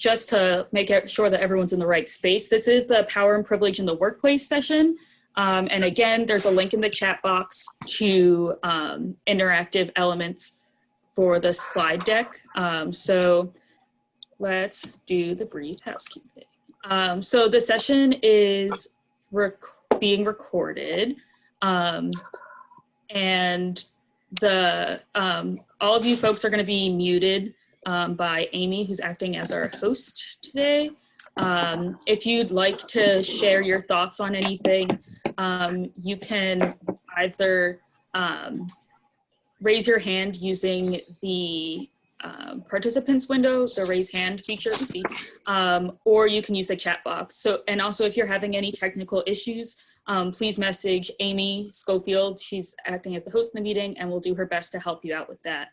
just to make sure that everyone's in the right space, this is the Power and Privilege in the Workplace session. And again, there's a link in the chat box to interactive elements for the slide deck. So let's do the brief housekeeping. So the session is being recorded, and all of you folks are going to be muted by Amy, who's acting as our host today. If you'd like to share your thoughts on anything, you can either raise your hand using the participants window, the raise hand feature, or you can use the chat box. So, and also if you're having any technical issues, please message Amy Schofield. She's acting as the host in the meeting and will do her best to help you out with that.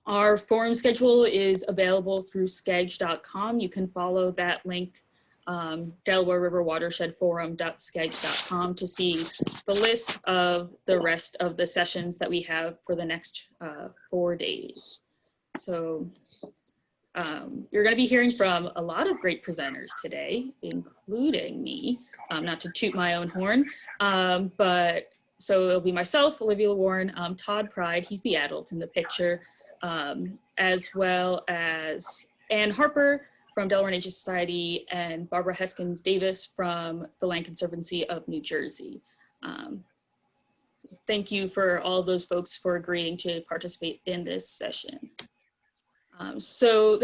Our forum schedule is available through skeg.com. You can follow that link, Delaware River Watershed Forum.skeg.com, to see the list of the rest of the sessions that we have for the next 4 days. So you're going to be hearing from a lot of great presenters today, including me, not to toot my own horn, but so it'll be myself, Olivia Warren, Todd Pride, he's the adult in the picture, as well as Harper from Delaware NJ Society, and Barbara Heskins Davis from the Land Conservancy of New Jersey. Thank you for all of those folks for agreeing to participate in this session. So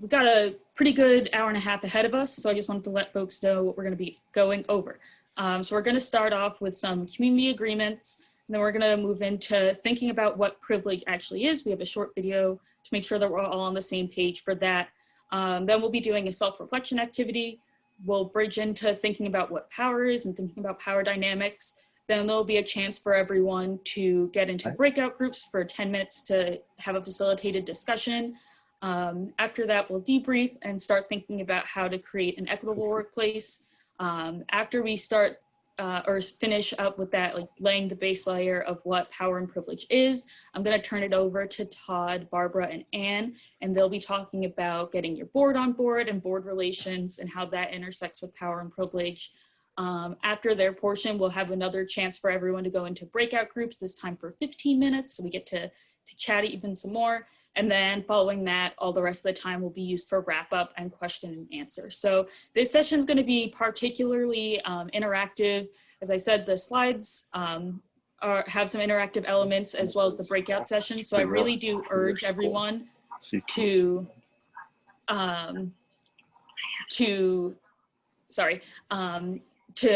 we've got a pretty good hour and a half ahead of us, so I just wanted to let folks know what we're going to be going over. So we're going to start off with some community agreements, and then we're going to move into thinking about what privilege actually is. We have a short video to make sure that we're all on the same page for that. Then we'll be doing a self-reflection activity. We'll bridge into thinking about what power is and thinking about power dynamics. Then there'll be a chance for everyone to get into breakout groups for 10 minutes to have a facilitated discussion. After that, we'll debrief and start thinking about how to create an equitable workplace. After we start or finish up with that, like laying the base layer of what power and privilege is, I'm going to turn it over to Todd, Barbara, and Anne, and they'll be talking about getting your board on board and board relations and how that intersects with power and privilege. After their portion, we'll have another chance for everyone to go into breakout groups, this time for 15 minutes, so we get to chat even some more. And then following that, all the rest of the time will be used for wrap up and question and answer. So this session is going to be particularly interactive. As I said, the slides have some interactive elements as well as the breakout sessions. So I really do urge everyone to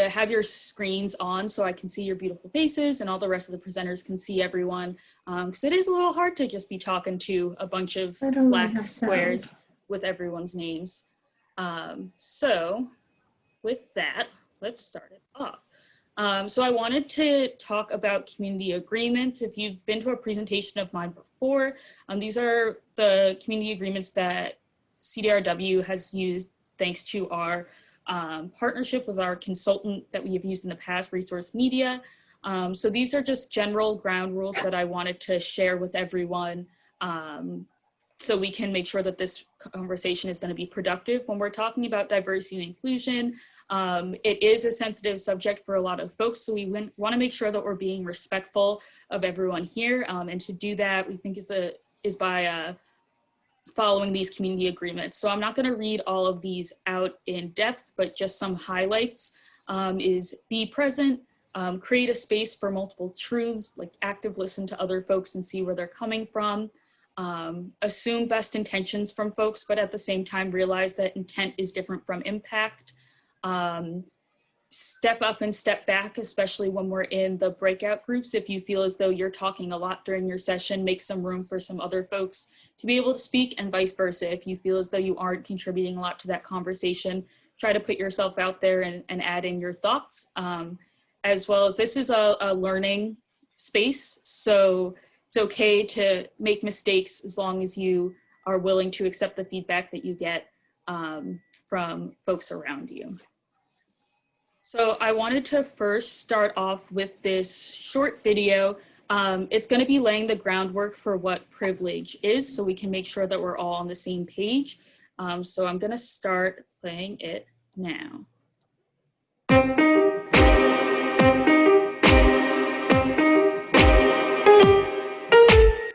have your screens on so I can see your beautiful faces and all the rest of the presenters can see everyone. Because it is a little hard to just be talking to a bunch of black squares with everyone's names. So with that, let's start it off. So I wanted to talk about community agreements. If you've been to a presentation of mine before, these are the community agreements that CDRW has used thanks to our partnership with our consultant that we have used in the past, Resource Media. So these are just general ground rules that I wanted to share with everyone so we can make sure that this conversation is going to be productive. When we're talking about diversity and inclusion, it is a sensitive subject for a lot of folks, so we want to make sure that we're being respectful of everyone here, and to do that, we think is by following these community agreements. So I'm not going to read all of these out in depth, but just some highlights is be present, create a space for multiple truths, like active listen to other folks and see where they're coming from, assume best intentions from folks, but at the same time realize that intent is different from impact, step up and step back, especially when we're in the breakout groups. If you feel as though you're talking a lot during your session, make some room for some other folks to be able to speak, and vice versa. If you feel as though you aren't contributing a lot to that conversation, try to put yourself out there and add in your thoughts. As well as this is a learning space, so it's okay to make mistakes as long as you are willing to accept the feedback that you get from folks around you. So I wanted to first start off with this short video It's going to be laying the groundwork for what privilege is so we can make sure that we're all on the same page. So I'm going to start playing it now.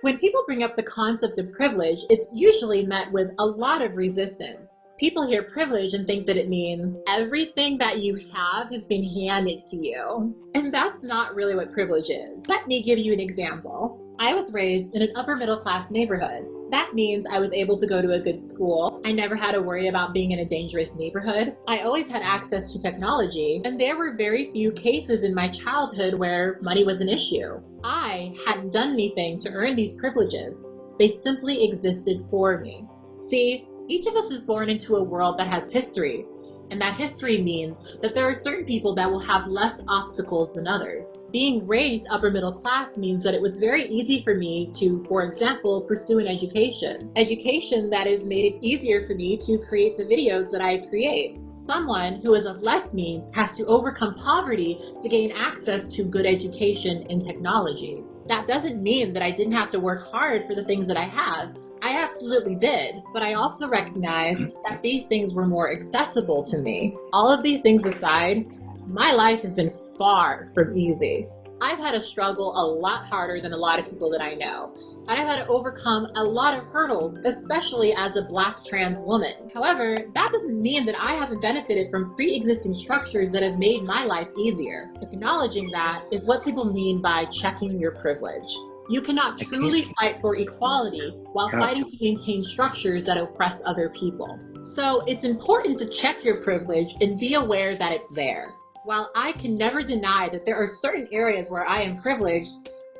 When people bring up the concept of privilege, it's usually met with a lot of resistance. People hear privilege and think that it means everything that you have has been handed to you. And that's not really what privilege is. Let me give you an example. I was raised in an upper middle class neighborhood. That means I was able to go to a good school. I never had to worry about being in a dangerous neighborhood. I always had access to technology, and there were very few cases in my childhood where money was an issue. I hadn't done anything to earn these privileges. They simply existed for me. See, each of us is born into a world that has history. And that history means that there are certain people that will have less obstacles than others. Being raised upper middle class means that it was very easy for me to, for example, pursue an education. Education that has made it easier for me to create the videos that I create. Someone who is of less means has to overcome poverty to gain access to good education and technology. That doesn't mean that I didn't have to work hard for the things that I have. I absolutely did, but I also recognize that these things were more accessible to me. All of these things aside, my life has been far from easy. I've had to struggle a lot harder than a lot of people that I know. I've had to overcome a lot of hurdles, especially as a Black trans woman. However, that doesn't mean that I haven't benefited from pre-existing structures that have made my life easier. Acknowledging that is what people mean by checking your privilege. You cannot truly fight for equality while fighting to maintain structures that oppress other people. So it's important to check your privilege and be aware that it's there. While I can never deny that there are certain areas where I am privileged,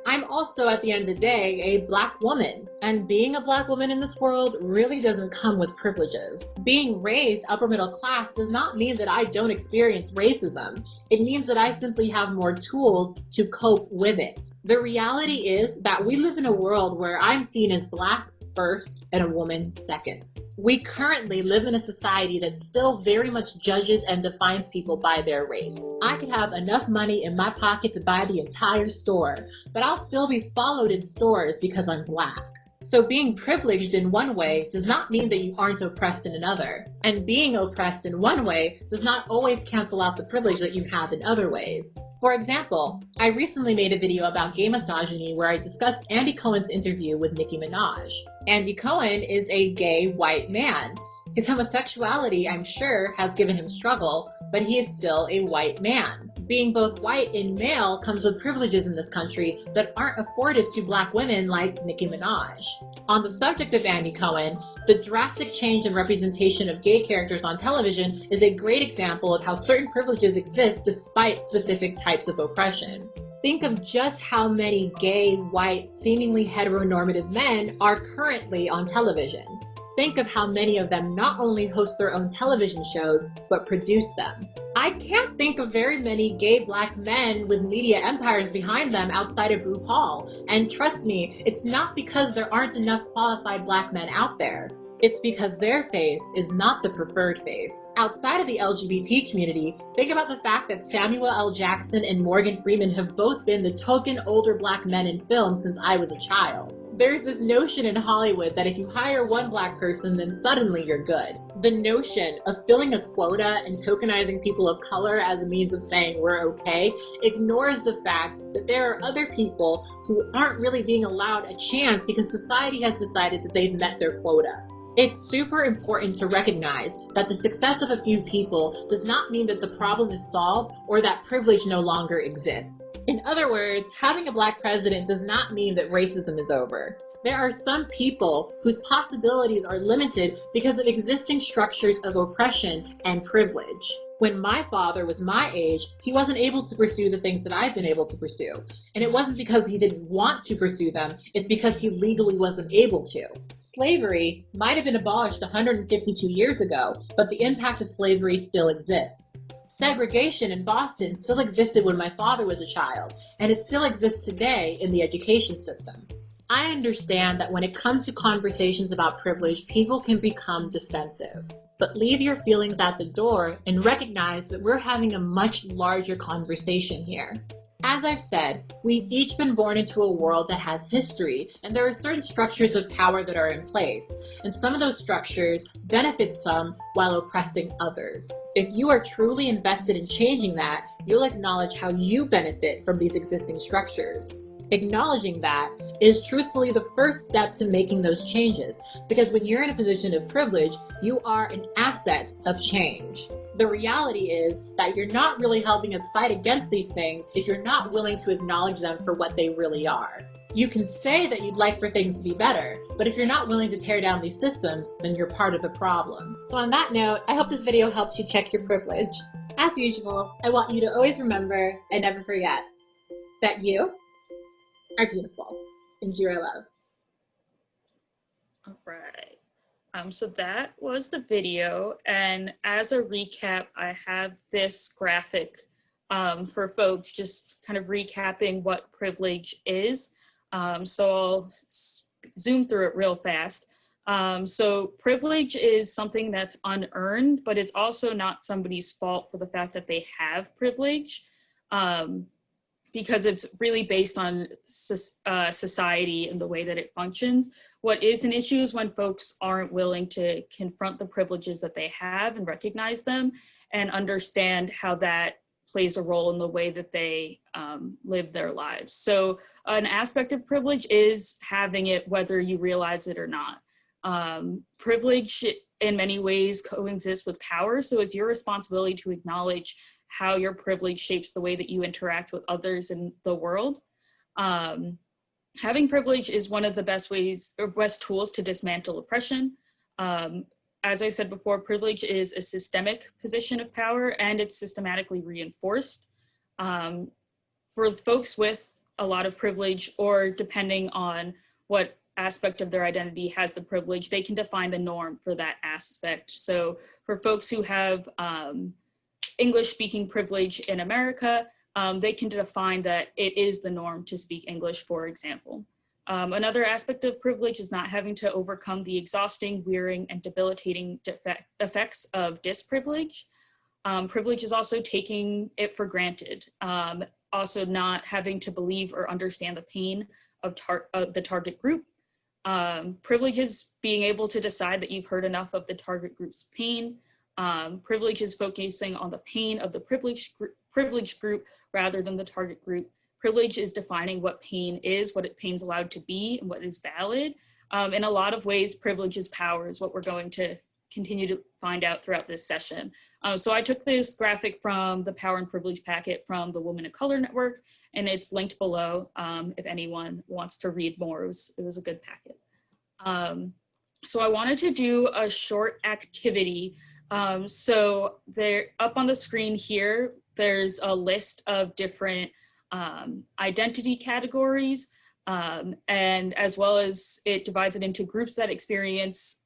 I'm also, at the end of the day, a Black woman. And being a Black woman in this world really doesn't come with privileges. Being raised upper middle class does not mean that I don't experience racism. It means that I simply have more tools to cope with it. The reality is that we live in a world where I'm seen as Black first and a woman second. We currently live in a society that still very much judges and defines people by their race. I could have enough money in my pocket to buy the entire store, but I'll still be followed in stores because I'm Black. So being privileged in one way does not mean that you aren't oppressed in another. And being oppressed in one way does not always cancel out the privilege that you have in other ways. For example, I recently made a video about gay misogyny where I discussed Andy Cohen's interview with Nicki Minaj. Andy Cohen is a gay white man. His homosexuality, I'm sure, has given him struggle, but he is still a white man. Being both white and male comes with privileges in this country that aren't afforded to Black women like Nicki Minaj. On the subject of Andy Cohen, the drastic change in representation of gay characters on television is a great example of how certain privileges exist despite specific types of oppression. Think of just how many gay, white, seemingly heteronormative men are currently on television. Think of how many of them not only host their own television shows, but produce them. I can't think of very many gay Black men with media empires behind them outside of RuPaul. And trust me, it's not because there aren't enough qualified Black men out there. It's because their face is not the preferred face. Outside of the LGBT community, think about the fact that Samuel L. Jackson and Morgan Freeman have both been the token older Black men in film since I was a child. There's this notion in Hollywood that if you hire one Black person, then suddenly you're good. The notion of filling a quota and tokenizing people of color as a means of saying we're okay ignores the fact that there are other people who aren't really being allowed a chance because society has decided that they've met their quota. It's super important to recognize that the success of a few people does not mean that the problem is solved or that privilege no longer exists. In other words, having a Black president does not mean that racism is over. There are some people whose possibilities are limited because of existing structures of oppression and privilege. When my father was my age, he wasn't able to pursue the things that I've been able to pursue. And it wasn't because he didn't want to pursue them, it's because he legally wasn't able to. Slavery might have been abolished 152 years ago, but the impact of slavery still exists. Segregation in Boston still existed when my father was a child, and it still exists today in the education system. I understand that when it comes to conversations about privilege, people can become defensive. But leave your feelings at the door and recognize that we're having a much larger conversation here. As I've said, we've each been born into a world that has history, and there are certain structures of power that are in place, and some of those structures benefit some while oppressing others. If you are truly invested in changing that, you'll acknowledge how you benefit from these existing structures. Acknowledging that is truthfully the first step to making those changes, because when you're in a position of privilege, you are an asset of change. The reality is that you're not really helping us fight against these things if you're not willing to acknowledge them for what they really are. You can say that you'd like for things to be better, but if you're not willing to tear down these systems, then you're part of the problem. So on that note, I hope this video helps you check your privilege. As usual, I want you to always remember and never forget that you are beautiful and you are loved. All right. So that was the video, and as a recap, I have this graphic for folks, just kind of recapping what privilege is. So I'll zoom through it real fast. So privilege is something that's unearned, but it's also not somebody's fault for the fact that they have privilege, because it's really based on society and the way that it functions. What is an issue is when folks aren't willing to confront the privileges that they have and recognize them and understand how that plays a role in the way that they live their lives. So an aspect of privilege is having it whether you realize it or not. Privilege in many ways coexists with power, so it's your responsibility to acknowledge how your privilege shapes the way that you interact with others in the world. Having privilege is one of the best ways or best tools to dismantle oppression. As I said before, privilege is a systemic position of power and it's systematically reinforced. For folks with a lot of privilege, or depending on what aspect of their identity has the privilege, they can define the norm for that aspect. So for folks who have English speaking privilege in America, they can define that it is the norm to speak English, for example. Another aspect of privilege is not having to overcome the exhausting, wearing, and debilitating effects of disprivilege. Privilege is also taking it for granted, also not having to believe or understand the pain of the target group. Privilege is being able to decide that you've heard enough of the target group's pain. Privilege is focusing on the pain of the privileged group rather than the target group. Privilege is defining what pain is, what pain's allowed to be, and what is valid. In a lot of ways, privilege is power is what we're going to continue to find out throughout this session. So I took this graphic from the Power and Privilege packet from the Women of Color Network, and it's linked below if anyone wants to read more. It was a good packet. So I wanted to do a short activity. So there, up on the screen here, there's a list of different identity categories, and as well as it divides it into groups that experience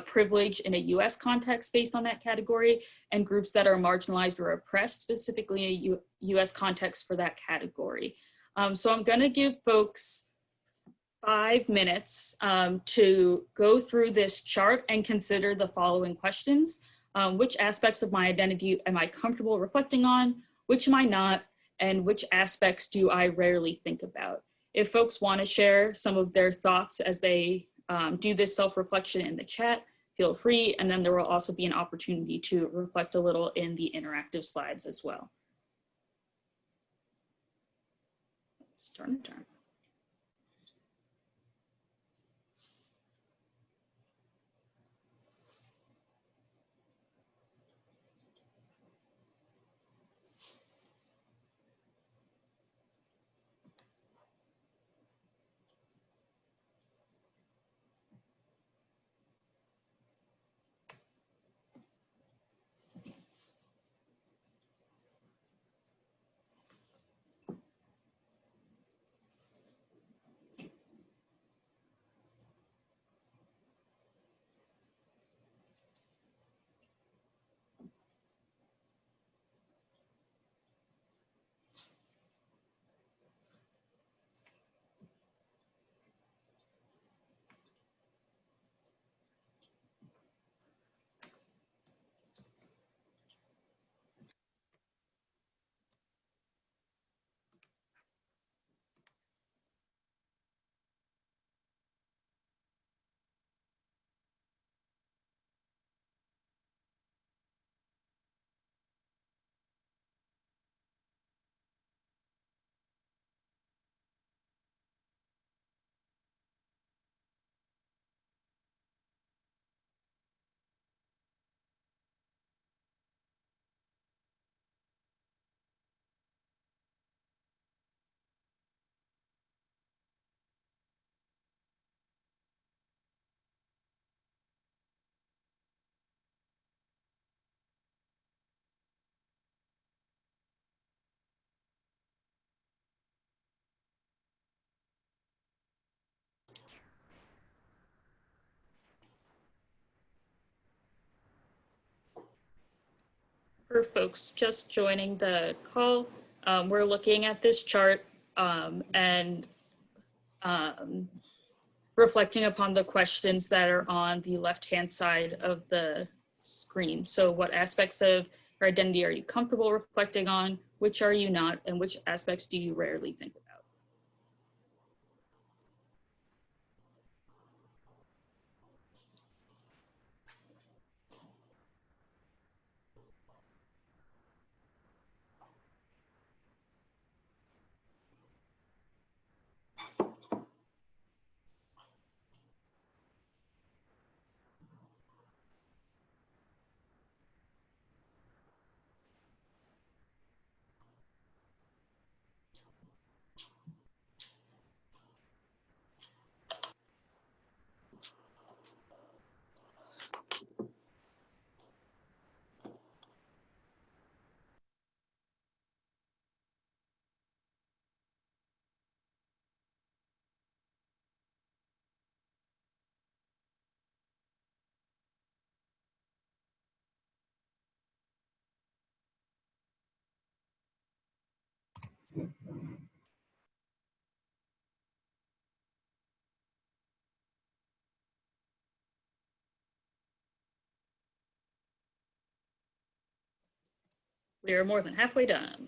privilege in a US context based on that category, and groups that are marginalized or oppressed, specifically in a US context for that category. So I'm gonna give folks 5 minutes to go through this chart and consider the following questions. Which aspects of my identity am I comfortable reflecting on? Which am I not? And which aspects do I rarely think about? If folks want to share some of their thoughts as they do this self-reflection in the chat, feel free. And then there will also be an opportunity to reflect a little in the interactive slides as well. Turn. For folks just joining the call, we're looking at this chart and reflecting upon the questions that are on the left-hand side of the screen. So what aspects of your identity are you comfortable reflecting on? Which are you not? And which aspects do you rarely think about? We are more than halfway done.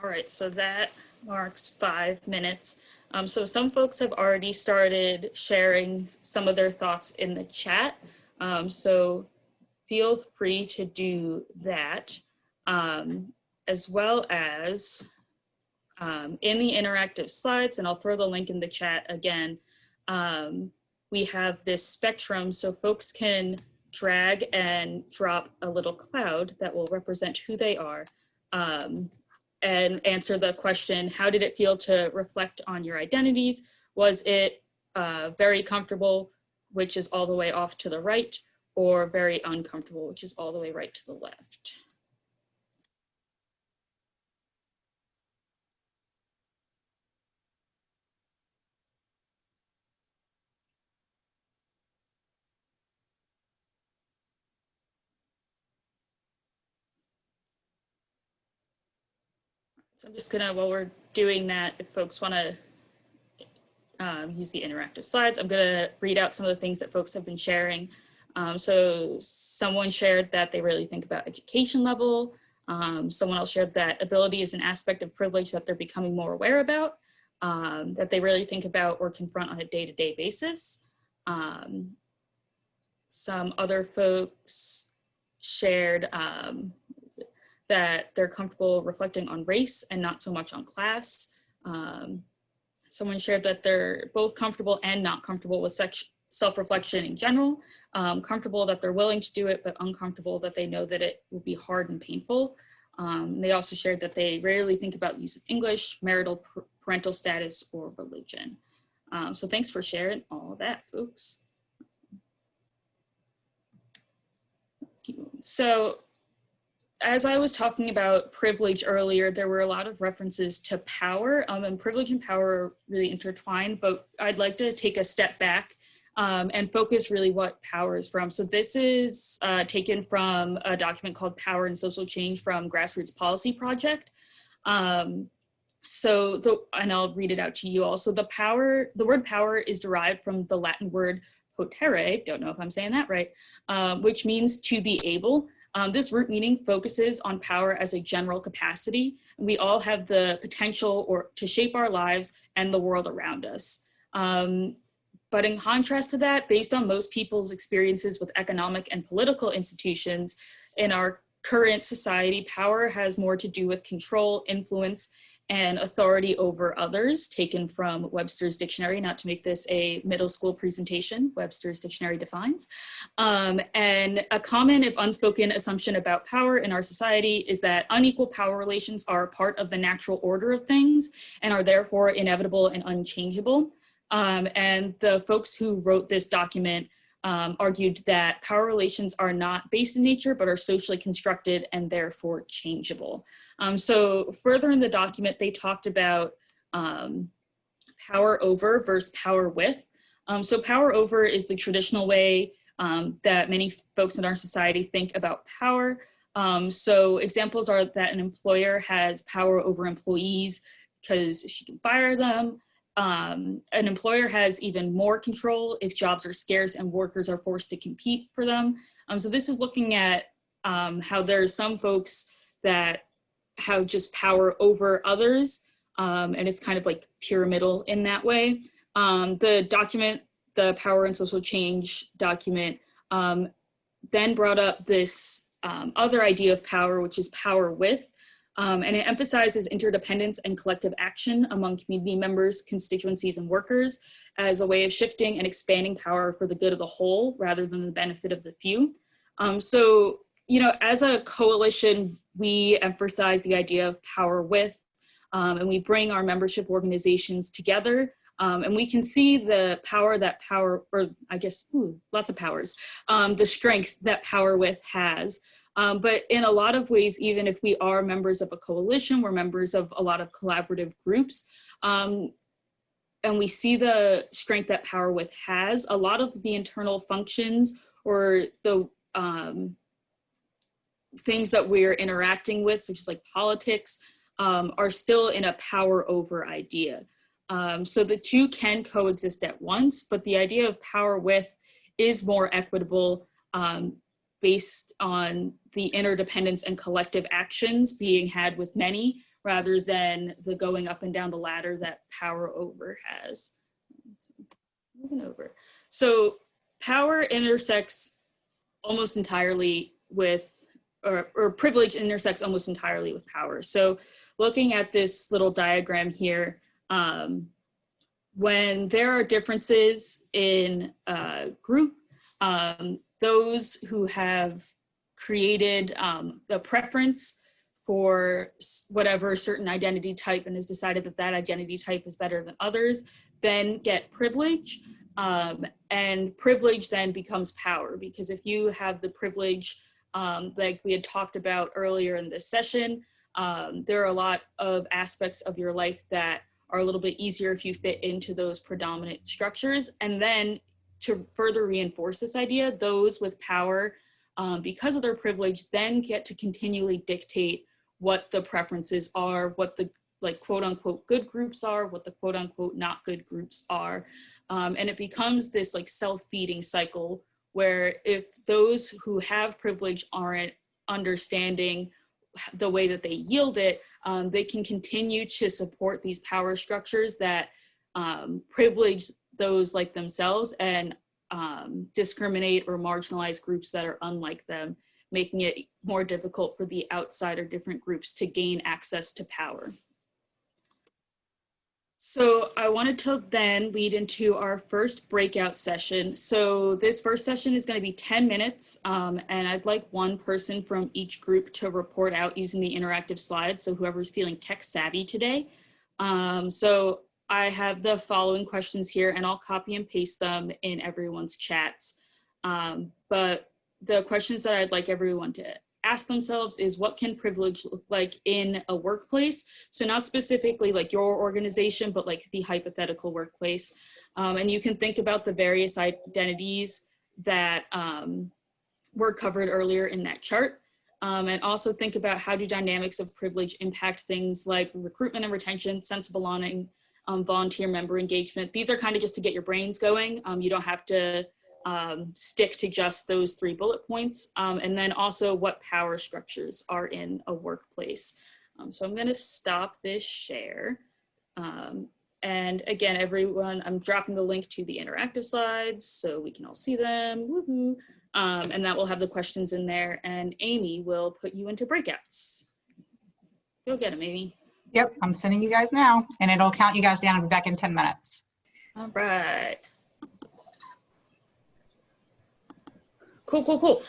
All right, so that marks 5 minutes. So some folks have already started sharing some of their thoughts in the chat. So feel free to do that, as well as in the interactive slides, and I'll throw the link in the chat again. We have this spectrum, so folks can drag and drop a little cloud that will represent who they are, and answer the question, how did it feel to reflect on your identities? Was it very comfortable, which is all the way off to the right, or very uncomfortable, which is all the way right to the left? So I'm just gonna, while we're doing that, if folks wanna use the interactive slides, I'm gonna read out some of the things that folks have been sharing. So someone shared that they really think about education level. Someone else shared that ability is an aspect of privilege that they're becoming more aware about, that they really think about or confront on a day-to-day basis. Some other folks shared that they're comfortable reflecting on race and not so much on class. Someone shared that they're both comfortable and not comfortable with self-reflection in general, comfortable that they're willing to do it, but uncomfortable that they know that it will be hard and painful. They also shared that they rarely think about use of English, marital, parental status, or religion. So thanks for sharing all of that, folks. Let's keep moving. So as I was talking about privilege earlier, there were a lot of references to power, and privilege and power are really intertwined, but I'd like to take a step back and focus really what power is from. So this is taken from a document called Power and Social Change from Grassroots Policy Project. And I'll read it out to you all. So the word power is derived from the Latin word potere, don't know if I'm saying that right, which means to be able. This root meaning focuses on power as a general capacity. We all have the potential to shape our lives and the world around us. But in contrast to that, based on most people's experiences with economic and political institutions in our current society, power has more to do with control, influence, and authority over others, taken from Webster's dictionary, not to make this a middle school presentation, Webster's dictionary defines. And a common, if unspoken, assumption about power in our society is that unequal power relations are a part of the natural order of things and are therefore inevitable and unchangeable. And the folks who wrote this document argued that power relations are not based in nature, but are socially constructed and therefore changeable. So further in the document, they talked about power over versus power with. So power over is the traditional way that many folks in our society think about power. So examples are that an employer has power over employees because she can fire them. An employer has even more control if jobs are scarce and workers are forced to compete for them. So this is looking at how there's some folks that have just power over others, and it's kind of like pyramidal in that way. The document, the Power and Social Change document, then brought up this other idea of power, which is power with. And it emphasizes interdependence and collective action among community members, constituencies, and workers as a way of shifting and expanding power for the good of the whole rather than the benefit of the few. So, you know, as a coalition, we emphasize the idea of power with, and we bring our membership organizations together. And we can see the power that lots of powers, the strength that power with has. But in a lot of ways, even if we are members of a coalition, we're members of a lot of collaborative groups, and we see the strength that power with has, a lot of the internal functions or the things that we're interacting with, such as like politics, are still in a power over idea. So the two can coexist at once, but the idea of power with is more equitable, based on the interdependence and collective actions being had with many rather than the going up and down the ladder that power over has. Moving over. So power intersects almost entirely with, or privilege intersects almost entirely with power. So looking at this little diagram here, when there are differences in a group, those who have created the preference for whatever certain identity type and has decided that that identity type is better than others, then get privilege. And privilege then becomes power, because if you have the privilege, like we had talked about earlier in this session, there are a lot of aspects of your life that are a little bit easier if you fit into those predominant structures. And then to further reinforce this idea, those with power, because of their privilege, then get to continually dictate what the preferences are, what the like quote unquote good groups are, what the quote unquote not good groups are. And it becomes this like self-feeding cycle where if those who have privilege aren't understanding the way that they yield it, they can continue to support these power structures that privilege those like themselves and discriminate or marginalize groups that are unlike them, making it more difficult for the outside or different groups to gain access to power. So I wanted to then lead into our first breakout session. So this first session is going to be 10 minutes, and I'd like one person from each group to report out using the interactive slides. So whoever's feeling tech savvy today. So I have the following questions here, and I'll copy and paste them in everyone's chats. But the questions that I'd like everyone to ask themselves is, what can privilege look like in a workplace? So not specifically like your organization, but like the hypothetical workplace. And you can think about the various identities that were covered earlier in that chart. And also think about how do dynamics of privilege impact things like recruitment and retention, sense of belonging, volunteer member engagement. These are kind of just to get your brains going. You don't have to stick to just those 3 bullet points. And then also what power structures are in a workplace. So I'm gonna stop this share. And again, everyone, I'm dropping the link to the interactive slides so we can all see them. Woohoo. And that will have the questions in there, and Amy will put you into breakouts. Go get them, Amy. Yep, I'm sending you guys now, and it'll count you guys down. I'll be back in 10 minutes. All right. Cool, cool, cool.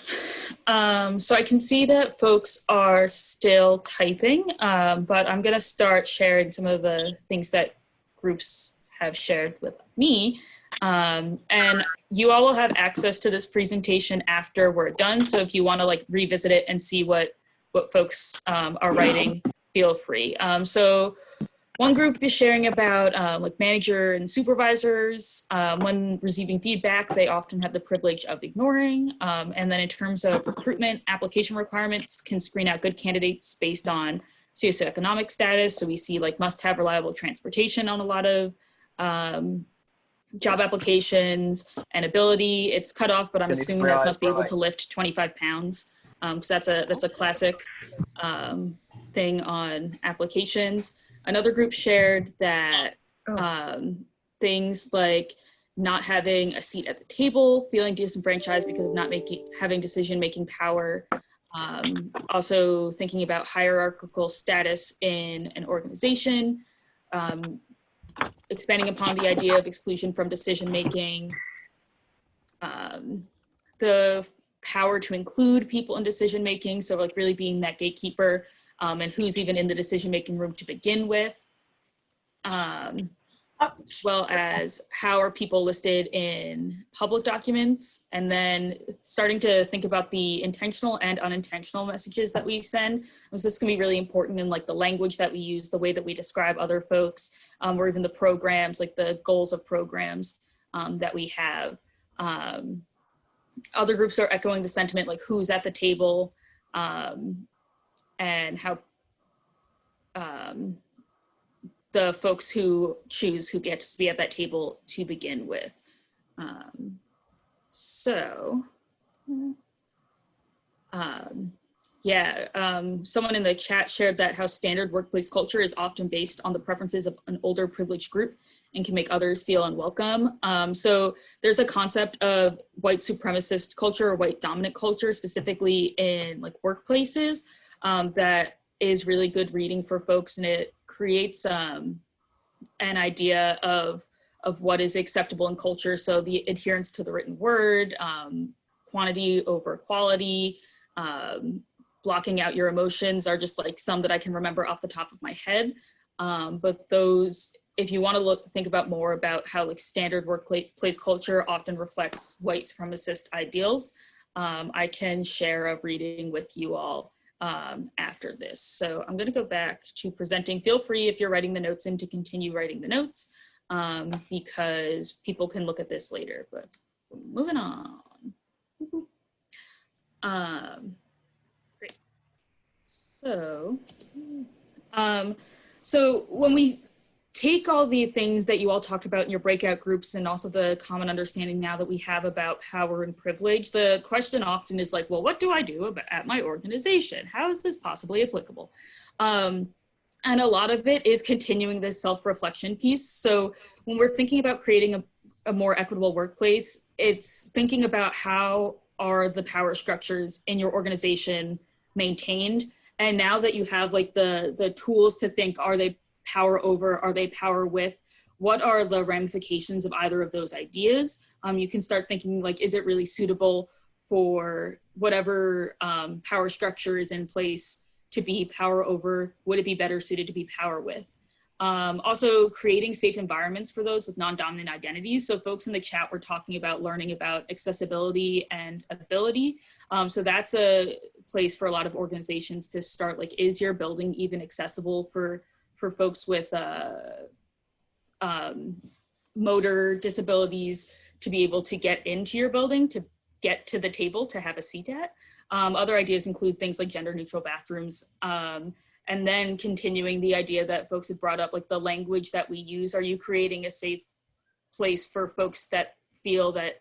So I can see that folks are still typing, but I'm gonna start sharing some of the things that groups have shared with me. And you all will have access to this presentation after we're done. So if you wanna like revisit it and see what folks are writing, feel free. So one group is sharing about like manager and supervisors. When receiving feedback, they often have the privilege of ignoring. And then in terms of recruitment, application requirements can screen out good candidates based on socioeconomic status. So we see like must have reliable transportation on a lot of job applications, and ability. It's cut off, but I'm assuming that must be able to lift 25 pounds. Because that's a classic thing on applications. Another group shared that things like not having a seat at the table, feeling disenfranchised because of not having decision-making power, also thinking about hierarchical status in an organization, expanding upon the idea of exclusion from decision-making, the power to include people in decision-making, so like really being that gatekeeper, and who's even in the decision-making room to begin with, as well as how are people listed in public documents, and then starting to think about the intentional and unintentional messages that we send. Because this can be really important in like the language that we use, the way that we describe other folks, or even the programs, like the goals of programs that we have. Other groups are echoing the sentiment like who's at the table, and how the folks who choose who gets to be at that table to begin with. Someone in the chat shared that how standard workplace culture is often based on the preferences of an older privileged group and can make others feel unwelcome. So there's a concept of white supremacist culture or white dominant culture, specifically in like workplaces, that is really good reading for folks, and it creates an idea of what is acceptable in culture. So the adherence to the written word, quantity over quality, blocking out your emotions are just like some that I can remember off the top of my head. But those, if you want to think about more about how like standard workplace culture often reflects white supremacist ideals, I can share a reading with you all after this. So I'm going to go back to presenting. Feel free if you're writing the notes in to continue writing the notes, because people can look at this later, but moving on. Great. So when we take all the things that you all talked about in your breakout groups and also the common understanding now that we have about power and privilege, the question often is like, well, what do I do at my organization? How is this possibly applicable? And a lot of it is continuing this self-reflection piece. So when we're thinking about creating a more equitable workplace, it's thinking about how are the power structures in your organization maintained? And now that you have like the tools to think, are they power over, are they power with, what are the ramifications of either of those ideas? You can start thinking like, is it really suitable for whatever power structure is in place to be power over? Would it be better suited to be power with? Also creating safe environments for those with non-dominant identities. So folks in the chat were talking about learning about accessibility and ability. So that's a place for a lot of organizations to start, like, is your building even accessible for folks with motor disabilities to be able to get into your building, to get to the table, to have a seat at. Other ideas include things like gender neutral bathrooms, and then continuing the idea that folks had brought up, like the language that we use. Are you creating a safe place for folks that feel that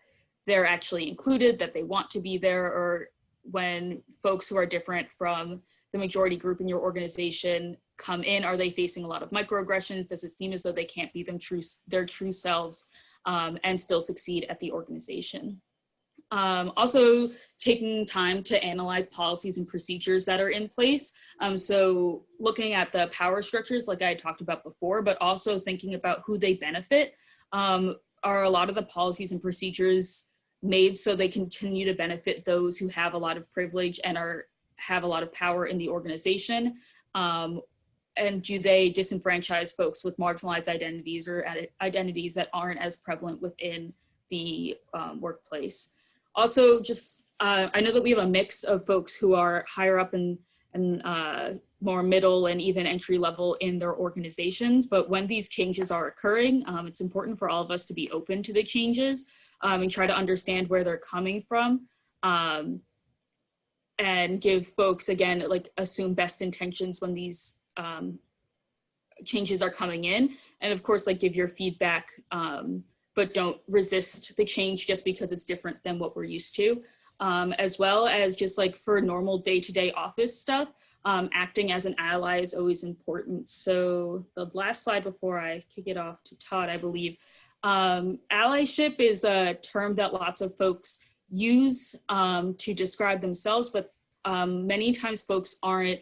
they're actually included, that they want to be there, or when folks who are different from the majority group in your organization come in, are they facing a lot of microaggressions? Does it seem as though they can't be their true selves and still succeed at the organization? Also taking time to analyze policies and procedures that are in place. So looking at the power structures like I talked about before, but also thinking about who they benefit. Are a lot of the policies and procedures made so they continue to benefit those who have a lot of privilege and have a lot of power in the organization? And do they disenfranchise folks with marginalized identities or identities that aren't as prevalent within the workplace? Also, just I know that we have a mix of folks who are higher up and more middle and even entry level in their organizations, but when these changes are occurring, it's important for all of us to be open to the changes and try to understand where they're coming from, and give folks, again, like assume best intentions when these changes are coming in, and of course, like give your feedback, but don't resist the change just because it's different than what we're used to. As well as just like for normal day-to-day office stuff, acting as an ally is always important. So the last slide before I kick it off to Todd, I believe, allyship is a term that lots of folks use to describe themselves, but many times folks aren't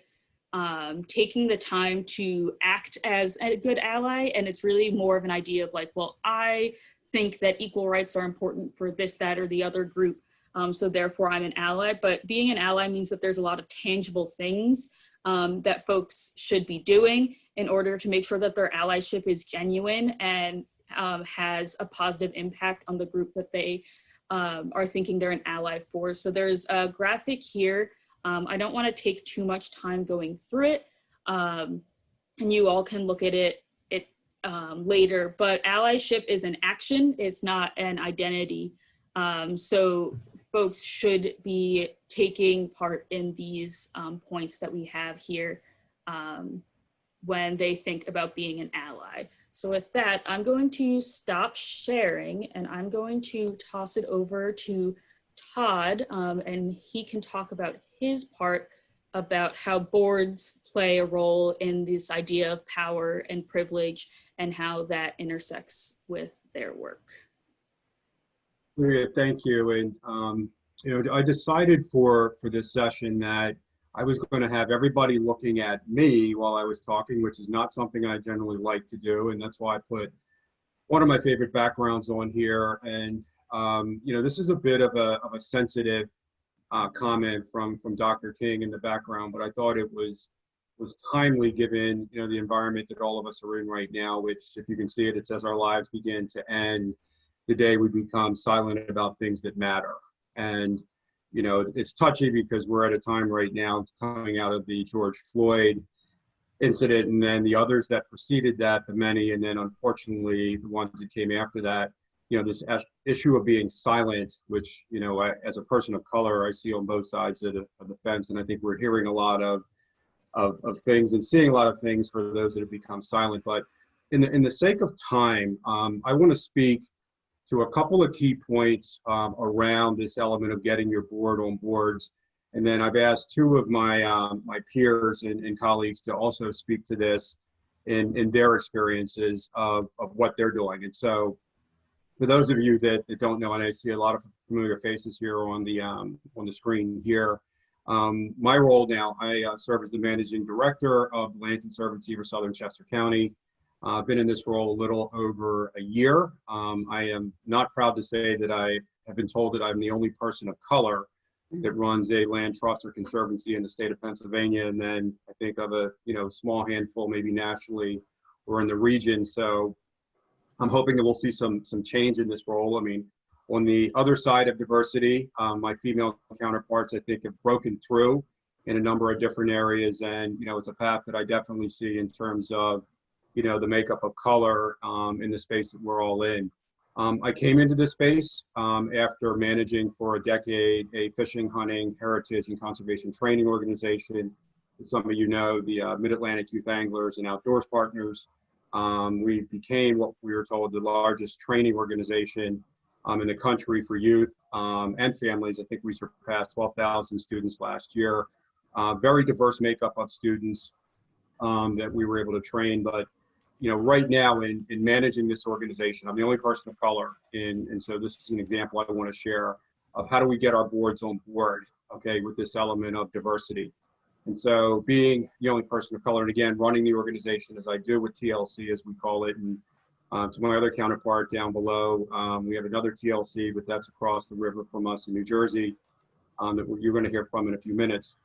taking the time to act as a good ally. And it's really more of an idea of like, well, I think that equal rights are important for this, that, or the other group. So therefore I'm an ally, but being an ally means that there's a lot of tangible things that folks should be doing in order to make sure that their allyship is genuine and has a positive impact on the group that they are thinking they're an ally for. So there's a graphic here. I don't want to take too much time going through it, and you all can look at it later, but allyship is an action, it's not an identity. So folks should be taking part in these points that we have here when they think about being an ally. So with that, I'm going to stop sharing and I'm going to toss it over to Todd, and he can talk about his part about how boards play a role in this idea of power and privilege and how that intersects with their work. Olivia, thank you. And you know, I decided for this session that I was going to have everybody looking at me while I was talking, which is not something I generally like to do, and that's why I put one of my favorite backgrounds on here. And you know, this is a bit of a sensitive comment from Dr. King in the background, but I thought it was timely given, you know, the environment that all of us are in right now, which, if you can see it, it says our lives begin to end the day we become silent about things that matter. And you know, it's touchy because we're at a time right now coming out of the George Floyd incident, and then the others that preceded that, the many, and then unfortunately the ones that came after that. You know, this issue of being silent, which, you know, as a person of color, I see on both sides of the fence, and I think we're hearing a lot of things and seeing a lot of things for those that have become silent. But in the sake of time, I want to speak to a couple of key points around this element of getting your board on boards, and then I've asked two of my my peers and colleagues to also speak to this in their experiences of what they're doing. And so, for those of you that don't know, and I see a lot of familiar faces here on the screen here, my role now, I serve as the managing director of the Land Conservancy for Southern Chester County. I've been in this role a little over a year. I am not proud to say that I have been told that I'm the only person of color that runs a land trust or conservancy in the state of Pennsylvania, and then I think of a small handful maybe nationally or in the region. So I'm hoping that we'll see some change in this role. I mean, on the other side of diversity, my female counterparts, I think, have broken through in a number of different areas, and it's a path that I definitely see in terms of the makeup of color in the space that we're all in. I came into this space after managing for a decade a fishing, hunting, heritage, and conservation training organization. As some of you know, the Mid-Atlantic Youth Anglers and Outdoors Partners. We became what we were told the largest training organization in the country for youth and families. I think we surpassed 12,000 students last year. Very diverse makeup of students that we were able to train. But right now in managing this organization, I'm the only person of color, and so this is an example I want to share of how do we get our boards on board, okay, with this element of diversity. And so being the only person of color, and again, running the organization as I do with TLC, as we call it, and to my other counterpart down below, we have another TLC, but that's across the river from us in New Jersey, that you're going to hear from in a few minutes.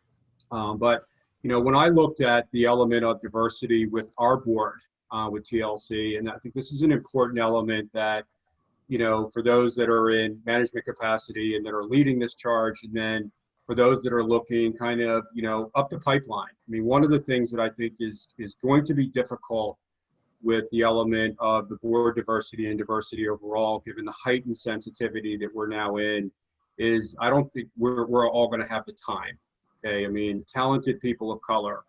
But when I looked at the element of diversity with our board, with TLC, and I think this is an important element that, for those that are in management capacity and that are leading this charge, and then for those that are looking kind of, up the pipeline. I mean, one of the things that I think is going to be difficult with the element of the board diversity and diversity overall, given the heightened sensitivity that we're now in, is I don't think we're all going to have the time. Okay, I mean, talented people of color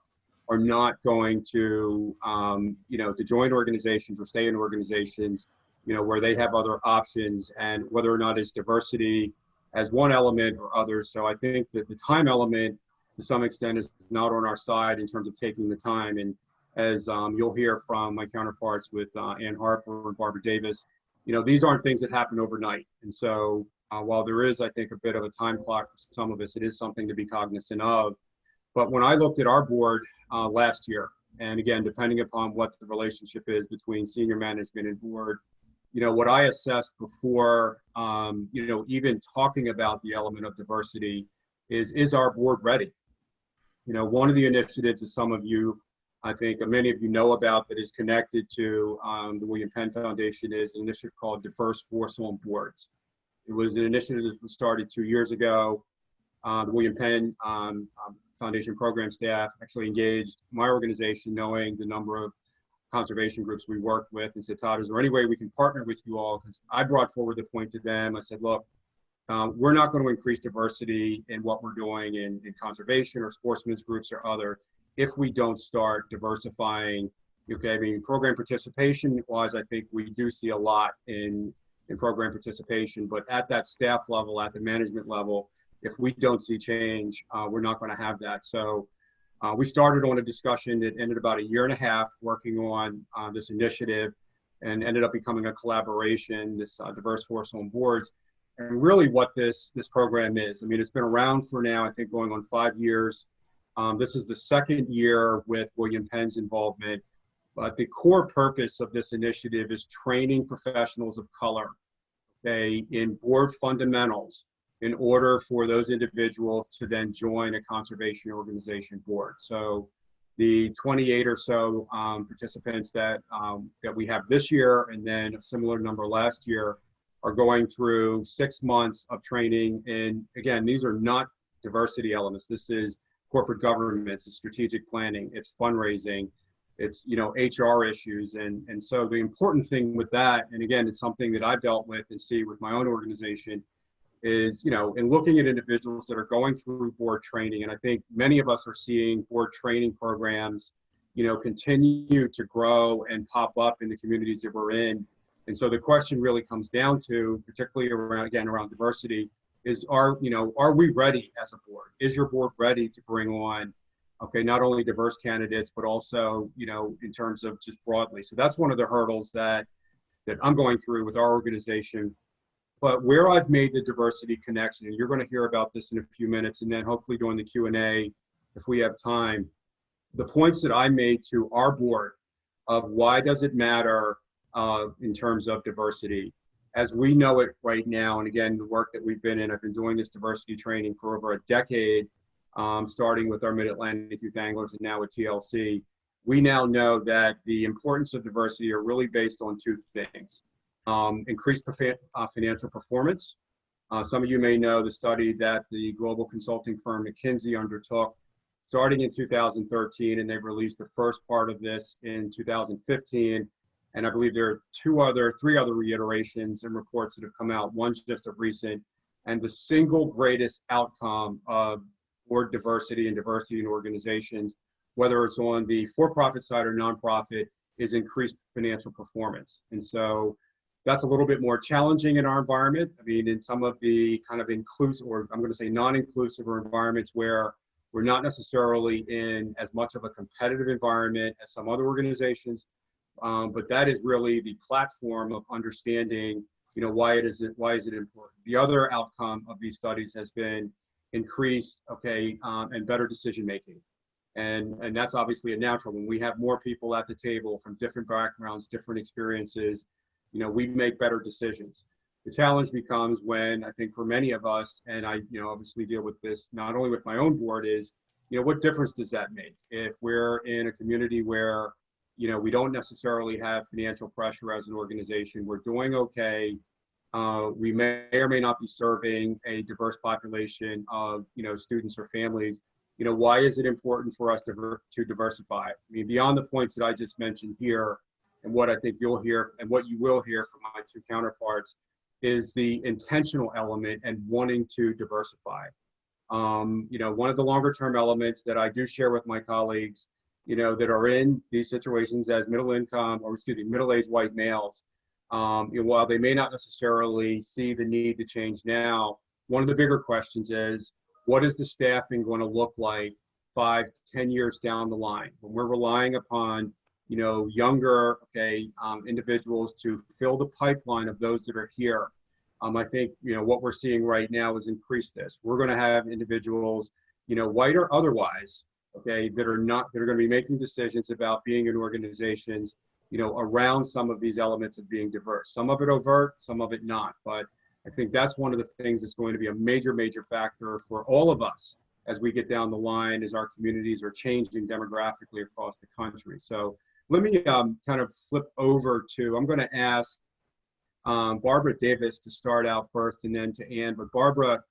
are not going to, to join organizations or stay in organizations, where they have other options, and whether or not it's diversity as one element or others. So I think that the time element, to some extent, is not on our side in terms of taking the time. And as you'll hear from my counterparts with Ann Harper and Barbara Davis, these aren't things that happen overnight. And so while there is, I think, a bit of a time clock for some of us, it is something to be cognizant of. But when I looked at our board last year, and again, depending upon what the relationship is between senior management and board, what I assessed before, even talking about the element of diversity is our board ready? One of the initiatives that some of you, I think many of you know about, that is connected to the William Penn Foundation, is an initiative called Diverse Force on Boards. It was an initiative that was started 2 years ago. The William Penn Foundation program staff actually engaged my organization, knowing the number of conservation groups we work with, and said, Todd, is there any way we can partner with you all? Because I brought forward the point to them. I said, look, we're not going to increase diversity in what we're doing in conservation or sportsmen's groups or other if we don't start diversifying. Okay, I mean, program participation wise, I think we do see a lot in program participation, but at that staff level, at the management level, if we don't see change, we're not going to have that. So we started on a discussion that ended about 1.5 years working on this initiative, and ended up becoming a collaboration, this Diverse Force on Boards. And really what this program is, I mean, it's been around for now, I think, going on 5 years. This is the 2nd year with William Penn's involvement. But the core purpose of this initiative is training professionals of color, okay, in board fundamentals, in order for those individuals to then join a conservation organization board. So the 28 or so participants that we have this year, and then a similar number last year, are going through 6 months of training. And again, these are not diversity elements. This is corporate governance, it's strategic planning, it's fundraising, it's HR issues. And so the important thing with that, and again, it's something that I've dealt with and see with my own organization, is, in looking at individuals that are going through board training, and I think many of us are seeing board training programs, continue to grow and pop up in the communities that we're in. And so the question really comes down to, particularly around diversity, is are we ready as a board? Is your board ready to bring on, okay, not only diverse candidates, but also, in terms of just broadly. So that's one of the hurdles that I'm going through with our organization. But where I've made the diversity connection, and you're going to hear about this in a few minutes, and then hopefully during the Q&A, if we have time, the points that I made to our board of why does it matter in terms of diversity, as we know it right now. And again, the work that we've been in, I've been doing this diversity training for over a decade, starting with our Mid-Atlantic Youth Anglers and now with TLC. We now know that the importance of diversity are really based on 2 things. Increased financial performance. Some of you may know the study that the global consulting firm McKinsey undertook starting in 2013, and they've released the first part of this in 2015. And I believe there are 3 other reiterations and reports that have come out, one just of recent. And the single greatest outcome of board diversity and diversity in organizations, whether it's on the for-profit side or nonprofit, is increased financial performance. And so That's a little bit more challenging in our environment. I mean, in some of the kind of inclusive, or I'm going to say non-inclusive environments where we're not necessarily in as much of a competitive environment as some other organizations, but that is really the platform of understanding, why is it important. The other outcome of these studies has been increased, and better decision making. And that's obviously a natural. When we have more people at the table from different backgrounds, different experiences, we make better decisions. The challenge becomes when, I think for many of us, and I, obviously deal with this not only with my own board, is, what difference does that make? If we're in a community where, we don't necessarily have financial pressure as an organization, we're doing okay, we may or may not be serving a diverse population of, students or families, why is it important for us to diversify? I mean, beyond the points that I just mentioned here, and what I think you'll hear and what you will hear from my two counterparts, is the intentional element and wanting to diversify. One of the longer term elements that I do share with my colleagues, that are in these situations as middle-aged white males, while they may not necessarily see the need to change now, one of the bigger questions is, what is the staffing going to look like 5, 10 years down the line when we're relying upon, younger, individuals to fill the pipeline of those that are here? I think, what we're seeing right now is increase this. We're going to have individuals, white or otherwise, that are going to be making decisions about being in organizations, around some of these elements of being diverse. Some of it overt, some of it not. But I think that's one of the things that's going to be a major, major factor for all of us as we get down the line, as our communities are changing demographically across the country. So let me kind of flip over to, I'm going to ask Barbara Davis to start out first, and then to Ann. But Barbara,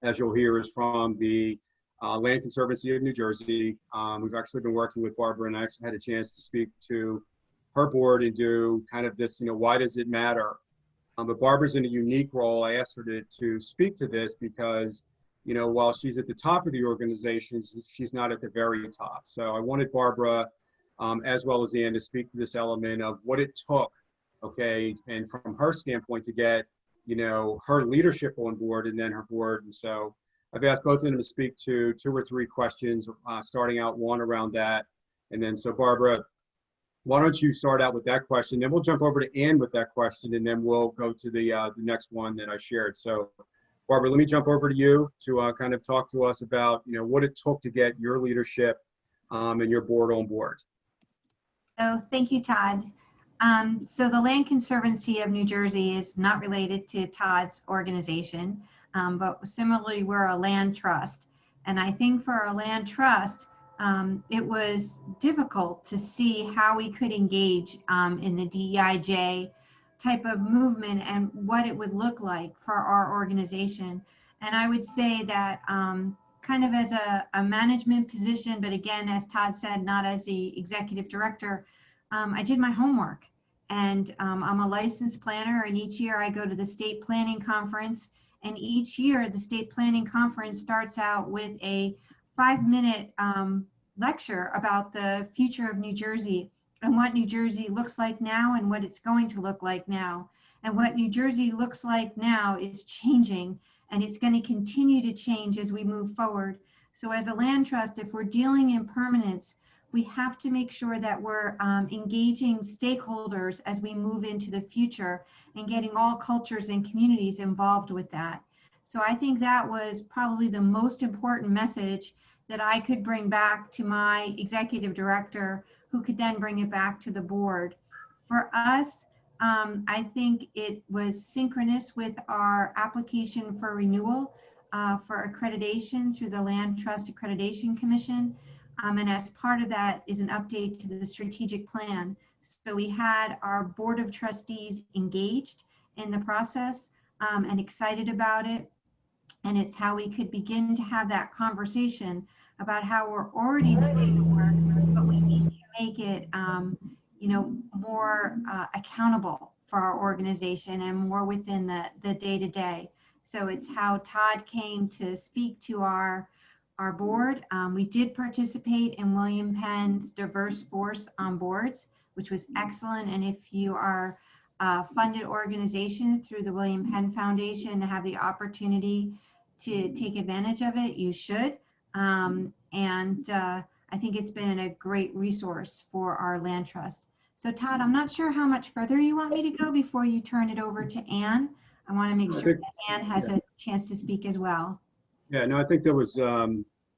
as you'll hear, is from the Land Conservancy of New Jersey. We've actually been working with Barbara, and I actually had a chance to speak to her board and do kind of this, why does it matter? But Barbara's in a unique role. I asked her to speak to this because, while she's at the top of the organization, she's not at the very top. So I wanted Barbara, as well as Ann, to speak to this element of what it took, and from her standpoint to get, her leadership on board and then her board. And so I've asked both of them to speak to 2 or 3 questions, starting out one around that. And then, so Barbara, why don't you start out with that question, then we'll jump over to Ann with that question, and then we'll go to the next one that I shared. So Barbara, let me jump over to you to kind of talk to us about, what it took to get your leadership and your board on board. Oh, thank you, Todd. So the Land Conservancy of New Jersey is not related to Todd's organization, but similarly, we're a land trust. And I think for a land trust, it was difficult to see how we could engage in the DEIJ type of movement and what it would look like for our organization. And I would say that kind of as a management position, but again, as Todd said, not as the executive director, I did my homework. And I'm a licensed planner, and each year I go to the state planning conference. And each year the state planning conference starts out with a 5-minute lecture about the future of New Jersey and what New Jersey looks like now and what it's going to look like now. And what New Jersey looks like now is changing, and it's going to continue to change as we move forward. So as a land trust, if we're dealing in permanence, we have to make sure that we're engaging stakeholders as we move into the future and getting all cultures and communities involved with that. So I think that was probably the most important message that I could bring back to my executive director, who could then bring it back to the board. For us, I think it was synchronous with our application for renewal for accreditation through the Land Trust Accreditation Commission. And as part of that is an update to the strategic plan. So we had our board of trustees engaged in the process and excited about it. And it's how we could begin to have that conversation about how we're already doing the work, but we need to make it, more accountable for our organization and more within the day-to-day. So it's how Todd came to speak to our board. We did participate in William Penn's diverse force on boards, which was excellent. And if you are funded organization through the William Penn Foundation and have the opportunity to take advantage of it, you should. I think it's been a great resource for our land trust. So Todd, I'm not sure how much further you want me to go before you turn it over to Anne. I want to make sure that Anne has a chance to speak as well. Yeah, no, I think that was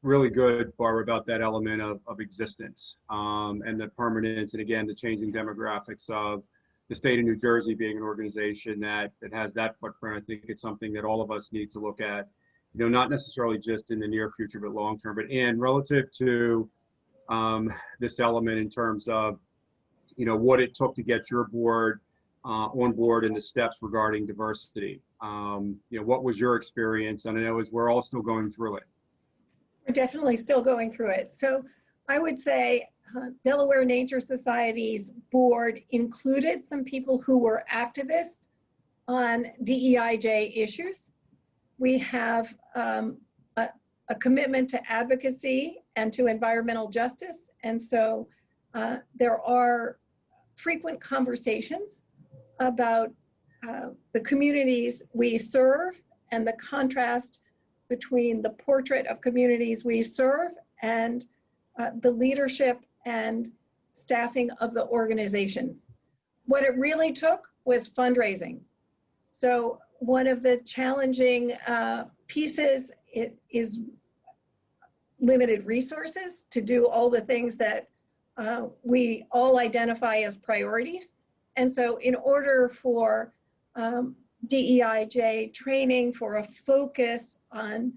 really good, Barbara, about that element of existence and the permanence, and again, the changing demographics of the state of New Jersey being an organization that has that footprint. I think it's something that all of us need to look at, not necessarily just in the near future, but long term. But Anne, relative to this element in terms of, what it took to get your board on board and the steps regarding diversity. What was your experience? And I know we're all still going through it. We're definitely still going through it. So I would say Delaware Nature Society's board included some people who were activists on DEIJ issues. We have a commitment to advocacy and to environmental justice. And so there are frequent conversations about the communities we serve and the contrast between the portrait of communities we serve and the leadership and staffing of the organization. What it really took was fundraising. So one of the challenging pieces is limited resources to do all the things that we all identify as priorities. And so in order for DEIJ training, for a focus on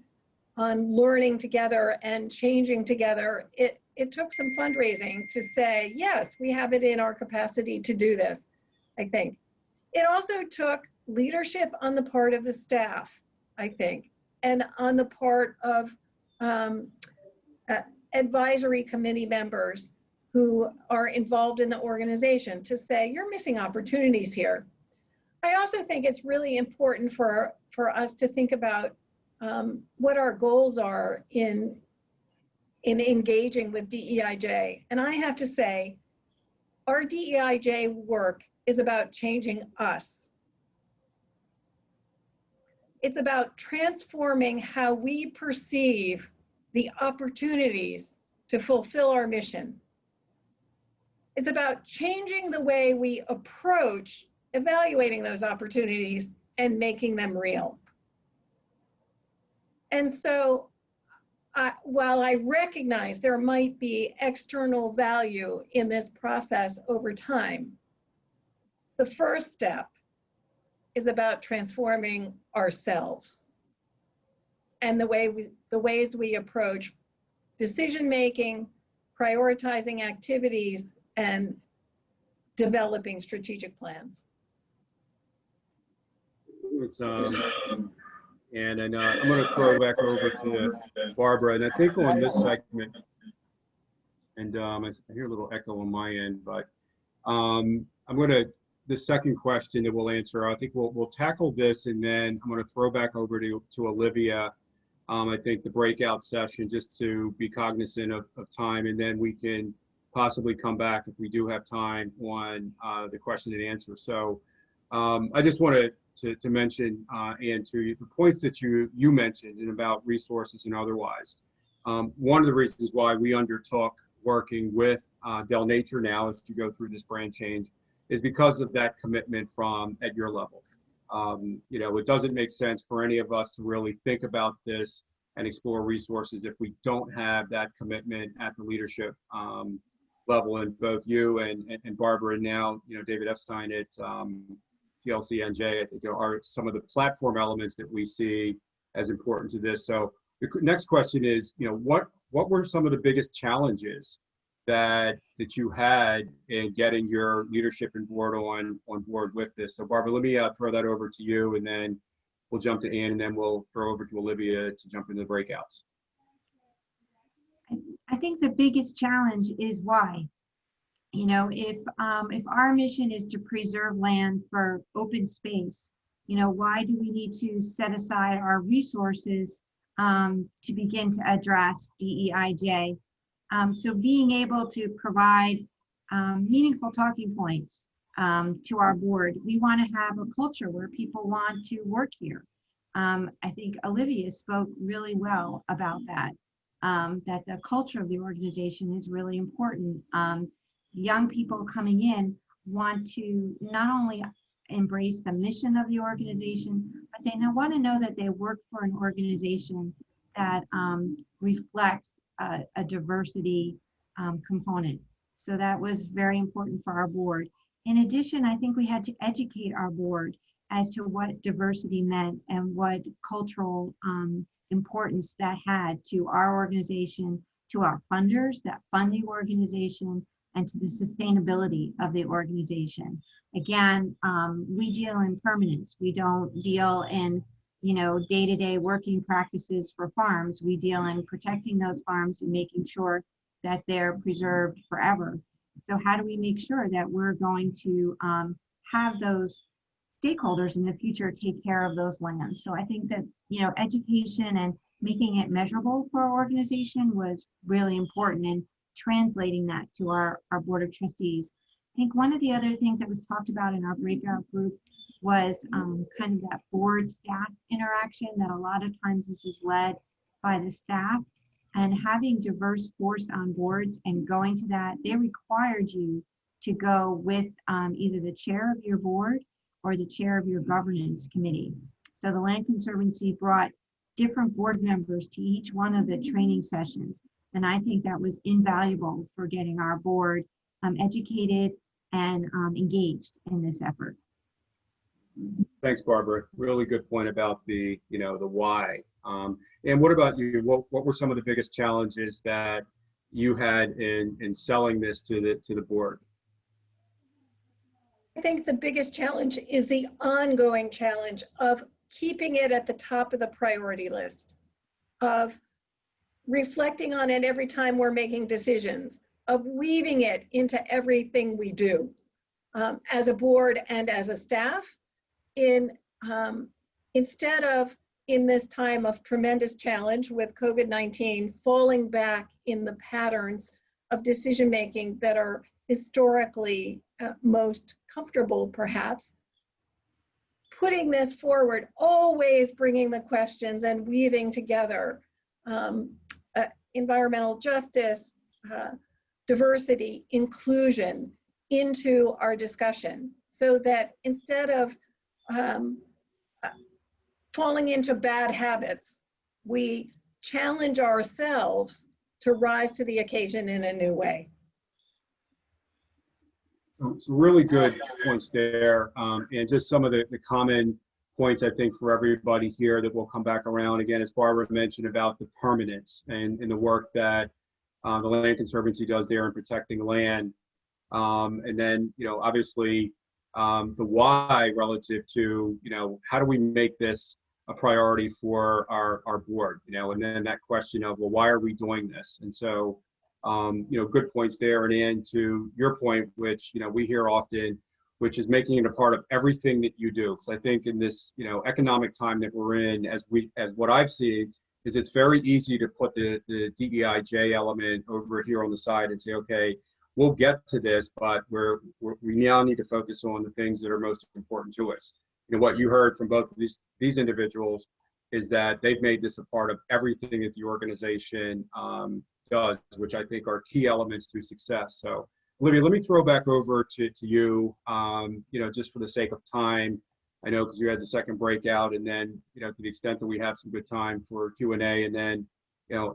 learning together and changing together, it took some fundraising to say, yes, we have it in our capacity to do this, I think. It also took leadership on the part of the staff, I think, and on the part of advisory committee members who are involved in the organization to say, you're missing opportunities here. I also think it's really important for us to think about what our goals are in engaging with DEIJ. And I have to say, our DEIJ work is about changing us. It's about transforming how we perceive the opportunities to fulfill our mission. It's about changing the way we approach evaluating those opportunities and making them real. And so while I recognize there might be external value in this process over time, the first step is about transforming ourselves and the ways we approach decision-making, prioritizing activities, and developing strategic plans. It's, and I'm going to throw back over to Barbara. And I think on this segment, and I hear a little echo on my end, but the second question that we'll answer, I think we'll tackle this, and then I'm going to throw back over to Olivia. I think the breakout session, just to be cognizant of time, and then we can possibly come back if we do have time on the question and answer. So I just wanted to mention, and to the points that you mentioned and about resources and otherwise. One of the reasons why we undertook working with Del Nature now as you go through this brand change is because of that commitment at your level. It doesn't make sense for any of us to really think about this and explore resources if we don't have that commitment at the leadership level. And both you and Barbara, and now David Epstein at TLC NJ, I think are some of the platform elements that we see as important to this. So the next question is, what were some of the biggest challenges that you had in getting your leadership and board on board with this? So Barbara, let me throw that over to you, and then we'll jump to Anne, and then we'll throw over to Olivia to jump into the breakouts. I think the biggest challenge is why. If our mission is to preserve land for open space, why do we need to set aside our resources to begin to address DEIJ? So being able to provide meaningful talking points to our board. We want to have a culture where people want to work here. I think Olivia spoke really well about that, that the culture of the organization is really important. Young people coming in want to not only embrace the mission of the organization, but they want to know that they work for an organization that reflects a diversity component. So that was very important for our board. In addition, I think we had to educate our board as to what diversity meant and what cultural importance that had to our organization, to our funders that fund the organization, and to the sustainability of the organization. Again, we deal in permanence. We don't deal in, day-to-day working practices for farms. We deal in protecting those farms and making sure that they're preserved forever. So how do we make sure that we're going to have those stakeholders in the future take care of those lands? So I think that, education and making it measurable for our organization was really important, and translating that to our board of trustees. I think one of the other things that was talked about in our breakout group was kind of that board staff interaction, that a lot of times this is led by the staff, and having diverse force on boards and going to that, they required you to go with either the chair of your board or the chair of your governance committee. So the Land Conservancy brought different board members to each one of the training sessions. And I think that was invaluable for getting our board educated and engaged in this effort. Thanks, Barbara. Really good point about the, the why. And what about you? What were some of the biggest challenges that you had in selling this to the board? I think the biggest challenge is the ongoing challenge of keeping it at the top of the priority list, of reflecting on it every time we're making decisions, of weaving it into everything we do as a board and as a staff, instead of, in this time of tremendous challenge with COVID-19, falling back in the patterns of decision-making that are historically most comfortable, perhaps. Putting this forward, always bringing the questions and weaving together environmental justice, diversity, inclusion into our discussion, so that instead of falling into bad habits, we challenge ourselves to rise to the occasion in a new way. So really good points there, and just some of the common points I think for everybody here that will come back around again, as Barbara mentioned about the permanence and the work that the Land Conservancy does there in protecting land, and then obviously the why relative to how do we make this a priority for our board, and then that question of, well, why are we doing this? And so good points there. And to your point, which we hear often, which is making it a part of everything that you do. So I think in this economic time that we're in, as what I've seen is it's very easy to put the DEIJ element over here on the side and say, okay, we'll get to this, but we now need to focus on the things that are most important to us. What you heard from both of these individuals is that they've made this a part of everything that the organization does, which I think are key elements to success. So Olivia, let me throw back over to you, just for the sake of time. I know because you had the second breakout, and then, to the extent that we have some good time for Q&A, and then,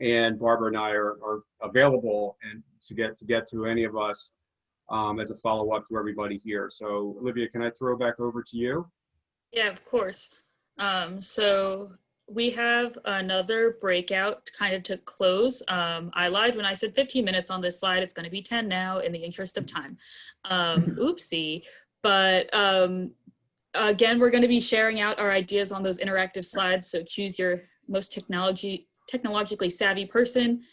Ann, Barbara, and I are available and to get to any of us as a follow-up to everybody here. So Olivia, can I throw back over to you? Yeah, of course. So we have another breakout kind of to close. I lied when I said 15 minutes on this slide. It's going to be 10 now in the interest of time. Oopsie. But again, we're going to be sharing out our ideas on those interactive slides. So choose your most technologically savvy person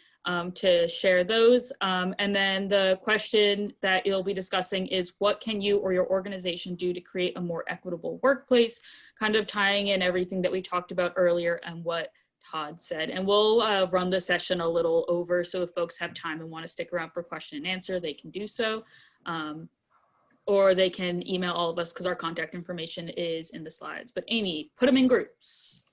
to share those. And then the question that you'll be discussing is, what can you or your organization do to create a more equitable workplace? Kind of tying in everything that we talked about earlier and what Todd said. And we'll run the session a little over, so if folks have time and want to stick around for question and answer, they can do so. or they can email all of us because our contact information is in the slides. But Amy, put them in groups.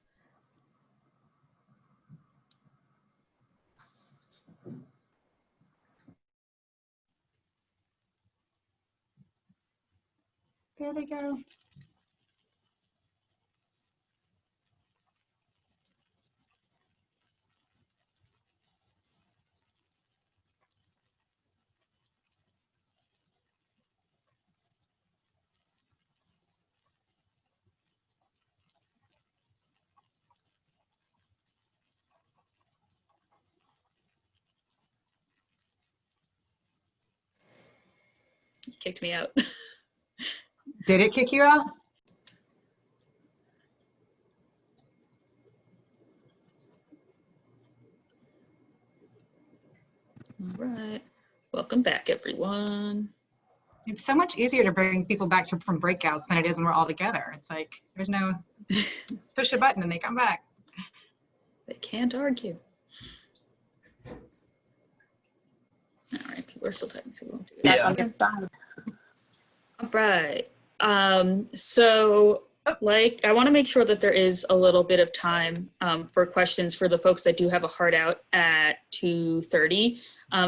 There they go. Kicked me out. Did it kick you out? All right. Welcome back, everyone. It's so much easier to bring people back from breakouts than it is when we're all together. It's like, there's no push a button and they come back. They can't argue. All right, people are still typing, so we won't do it. Yeah. All right. So I want to make sure that there is a little bit of time for questions for the folks that do have a hard out at 2:30.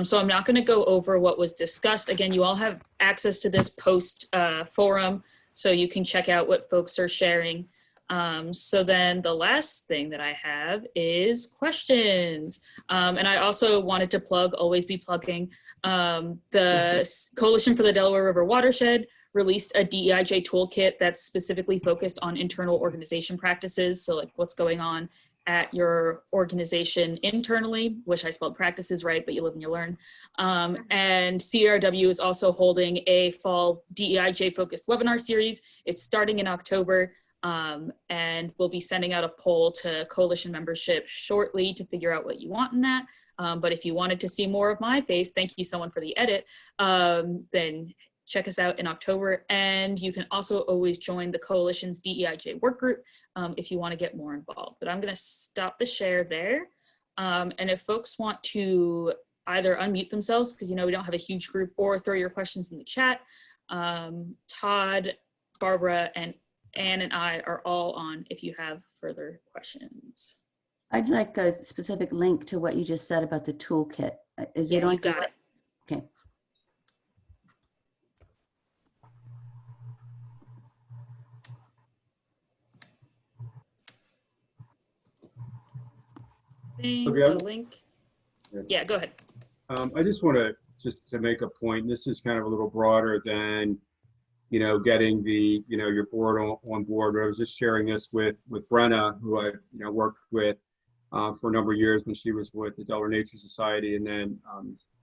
So I'm not going to go over what was discussed. Again, you all have access to this post forum, so you can check out what folks are sharing. So then the last thing that I have is questions. And I also wanted to plug, always be plugging, the Coalition for the Delaware River Watershed released a DEIJ toolkit that's specifically focused on internal organization practices. So like what's going on at your organization internally. Wish I spelled practices right, but you live and you learn. And CRW is also holding a fall DEIJ focused webinar series. It's starting in October. And we'll be sending out a poll to coalition membership shortly to figure out what you want in that. But if you wanted to see more of my face, thank you someone for the edit, then check us out in October. And you can also always join the coalition's DEIJ work group if you want to get more involved. But I'm going to stop the share there. And if folks want to either unmute themselves, because you know we don't have a huge group, or throw your questions in the chat, Todd, Barbara, and Anne and I are all on if you have further questions. I'd like a specific link to what you just said about the toolkit. Is it on? You got it. Okay. A link. Yeah, go ahead. I just want to make a point. This is kind of a little broader than, you know, getting the, you know, your board on board. I was just sharing this with Brenna, who I, you know, worked with for a number of years when she was with the Delaware Nature Society, and then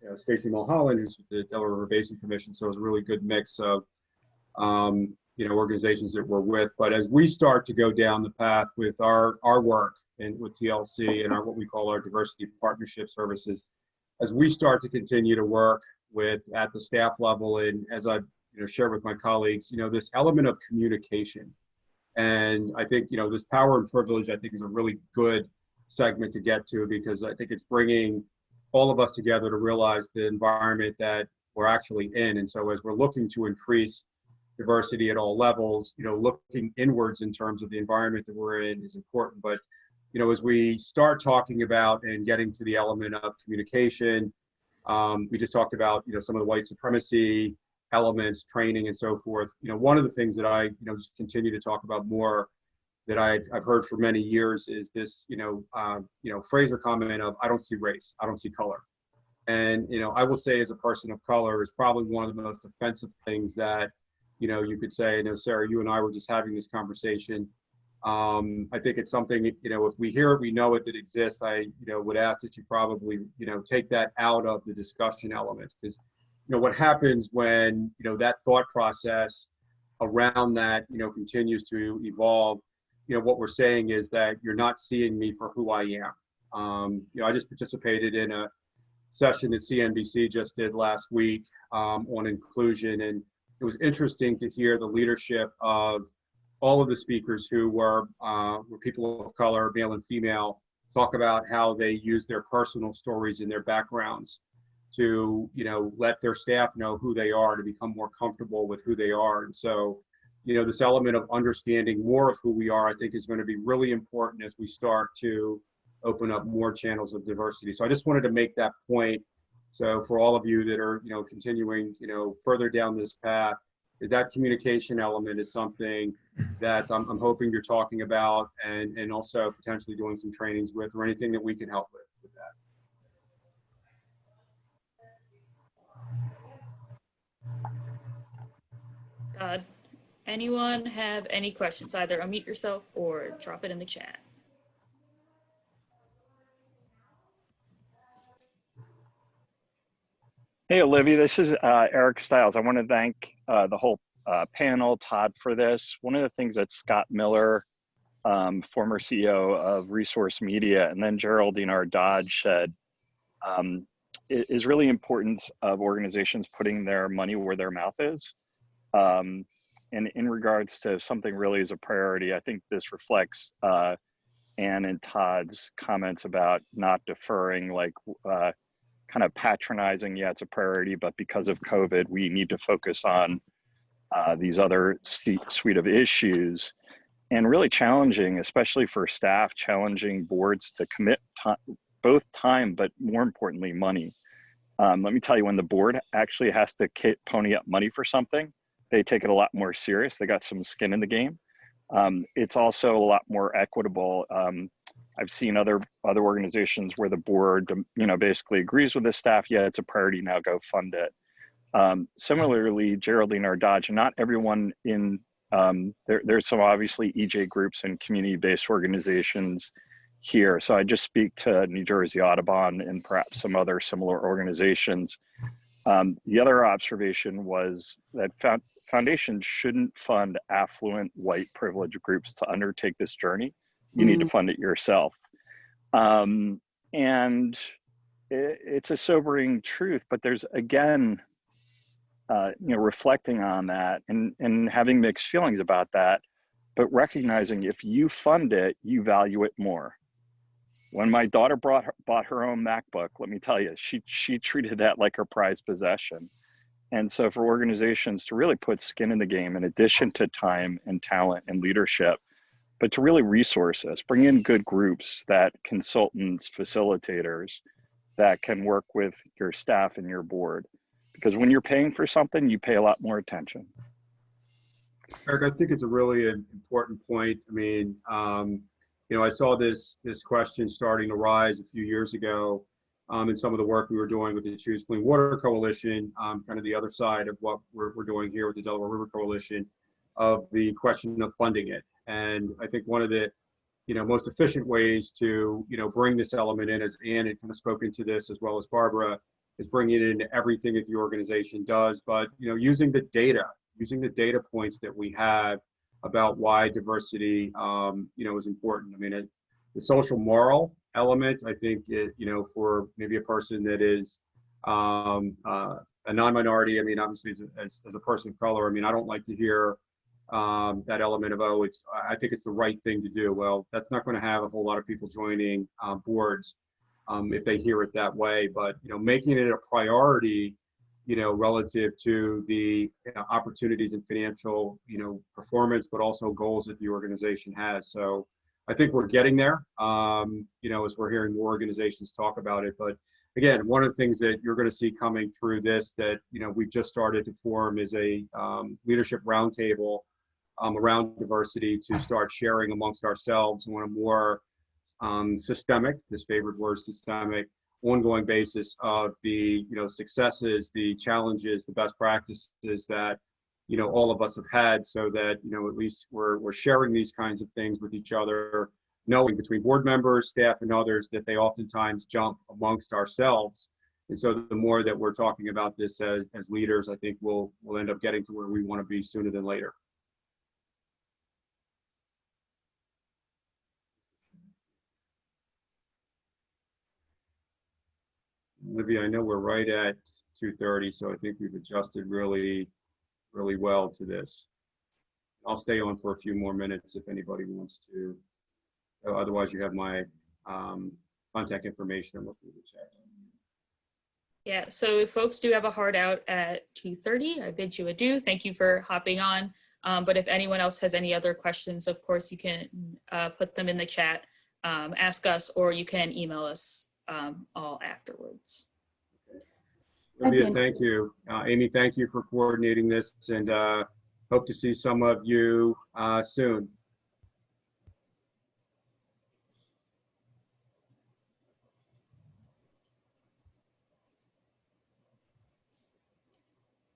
you know, Stacy Mulholland, who's with the Delaware River Basin Commission. So it was a really good mix of, you know, organizations that we're with. But as we start to go down the path with our work and with TLC and our what we call our diversity partnership services, as we start to continue to work with at the staff level, and as I share with my colleagues, you know, this element of communication. And I think, you know, this power and privilege, I think, is a really good segment to get to, because I think it's bringing all of us together to realize the environment that we're actually in. And so as we're looking to increase diversity at all levels, you know, looking inwards in terms of the environment that we're in is important. But, you know, as we start talking about and getting to the element of communication, we just talked about, you know, some of the white supremacy elements, training, and so forth. You know, one of the things that I, you know, just continue to talk about more that I've heard for many years is this, phrase or comment of, I don't see race, I don't see color. And, you know, I will say as a person of color is probably one of the most offensive things that, you know, you could say. I know, Sarah, you and I were just having this conversation. I think it's something, you know, if we hear it, we know it, that exists. I, you know, would ask that you probably, you know, take that out of the discussion elements, because, you know, what happens when, you know, that thought process around that, you know, continues to evolve, you know, what we're saying is that you're not seeing me for who I am. You know, I just participated in a session that CNBC just did last week on inclusion, and it was interesting to hear the leadership of all of the speakers who were people of color, male and female, talk about how they use their personal stories and their backgrounds to, let their staff know who they are, to become more comfortable with who they are. And so, this element of understanding more of who we are, I think is going to be really important as we start to open up more channels of diversity. So I just wanted to make that point. So for all of you that are, continuing, further down this path, is that communication element is something that I'm hoping you're talking about, and also potentially doing some trainings with, or anything that we can help with that. God, anyone have any questions? Either unmute yourself or drop it in the chat. Hey, Olivia, this is Eric Stiles. I want to thank the whole panel, Todd, for this. One of the things that Scott Miller, former CEO of Resource Media, and then Geraldine R. Dodge said is really importance of organizations putting their money where their mouth is. And in regards to something really as a priority, I think this reflects Ann and Todd's comments about not deferring, like kind of patronizing, yeah, it's a priority, but because of COVID, we need to focus on these other suite of issues, and really challenging, especially for staff, challenging boards to commit both time, but more importantly, money. Let me tell you, when the board actually has to pony up money for something, they take it a lot more serious. They got some skin in the game. It's also a lot more equitable. I've seen other organizations where the board, basically agrees with the staff. Yeah, it's a priority. Now go fund it. Similarly, Geraldine R. Dodge, not everyone in there's some obviously EJ groups and community-based organizations here. So I just speak to New Jersey Audubon and perhaps some other similar organizations. The other observation was that foundations shouldn't fund affluent white privileged groups to undertake this journey. You need to fund it yourself. And it's a sobering truth, but there's, again, reflecting on that and having mixed feelings about that, but recognizing if you fund it, you value it more. When my daughter bought her own MacBook, let me tell you, she treated that like her prized possession. And so for organizations to really put skin in the game, in addition to time and talent and leadership, but to really resource us, bring in good groups, that consultants, facilitators that can work with your staff and your board. Because when you're paying for something, you pay a lot more attention. Eric, I think it's a really important point. I mean, I saw this question starting to rise a few years ago in some of the work we were doing with the Choose Clean Water Coalition, kind of the other side of what we're doing here with the Delaware River Coalition, of the question of funding it. And I think one of the most efficient ways to bring this element in, as Ann had kind of spoken to this, as well as Barbara, is bringing it into everything that the organization does, but using the data points that we have about why diversity is important. I mean, the social moral element, I think for maybe a person that is a non-minority, I mean, obviously as a person of color, I mean, I don't like to hear that element of, I think it's the right thing to do. Well, that's not going to have a whole lot of people joining boards if they hear it that way. But making it a priority, relative to the opportunities and financial performance, but also goals that the organization has. So I think we're getting there. As we're hearing more organizations talk about it. But again, one of the things that you're going to see coming through this that we've just started to form is a leadership roundtable around diversity, to start sharing amongst ourselves on a more systemic, this favorite word, systemic, ongoing basis of the successes, the challenges, the best practices that all of us have had, so that at least we're sharing these kinds of things with each other, knowing between board members, staff, and others that they oftentimes jump amongst ourselves. And so the more that we're talking about this as leaders, I think we'll end up getting to where we want to be sooner than later. Olivia, I know we're right at 2:30, so I think we've adjusted really, really well to this. I'll stay on for a few more minutes if anybody wants to. Otherwise, you have my contact information. I'm looking at the chat. Yeah, so if folks do have a hard out at 2:30, I bid you adieu. Thank you for hopping on. But if anyone else has any other questions, of course, you can put them in the chat, ask us, or you can email us all afterwards. Olivia, thank you. Amy, thank you for coordinating this, and hope to see some of you soon.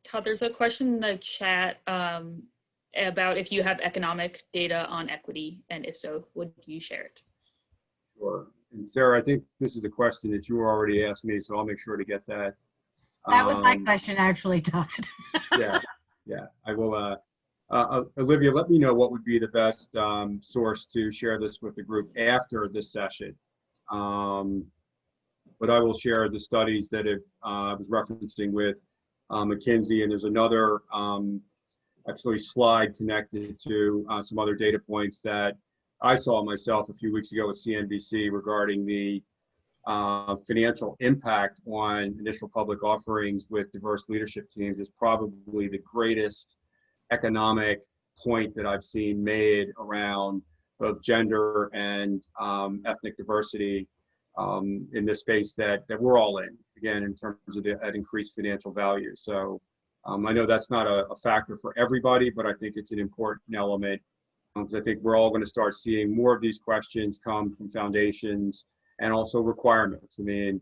Todd, there's a question in the chat about if you have economic data on equity, and if so, would you share it? Sure. And Sarah, I think this is a question that you already asked me, so I'll make sure to get that. That was my question, actually, Todd. Yeah, I will. Olivia, let me know what would be the best source to share this with the group after this session. But I will share the studies that I was referencing with McKinsey, and there's another actually slide connected to some other data points that I saw myself a few weeks ago with CNBC regarding the financial impact on initial public offerings with diverse leadership teams is probably the greatest economic point that I've seen made around both gender and ethnic diversity in this space that we're all in, again, in terms of that increased financial value. So I know that's not a factor for everybody, but I think it's an important element because I think we're all going to start seeing more of these questions come from foundations and also requirements. I mean,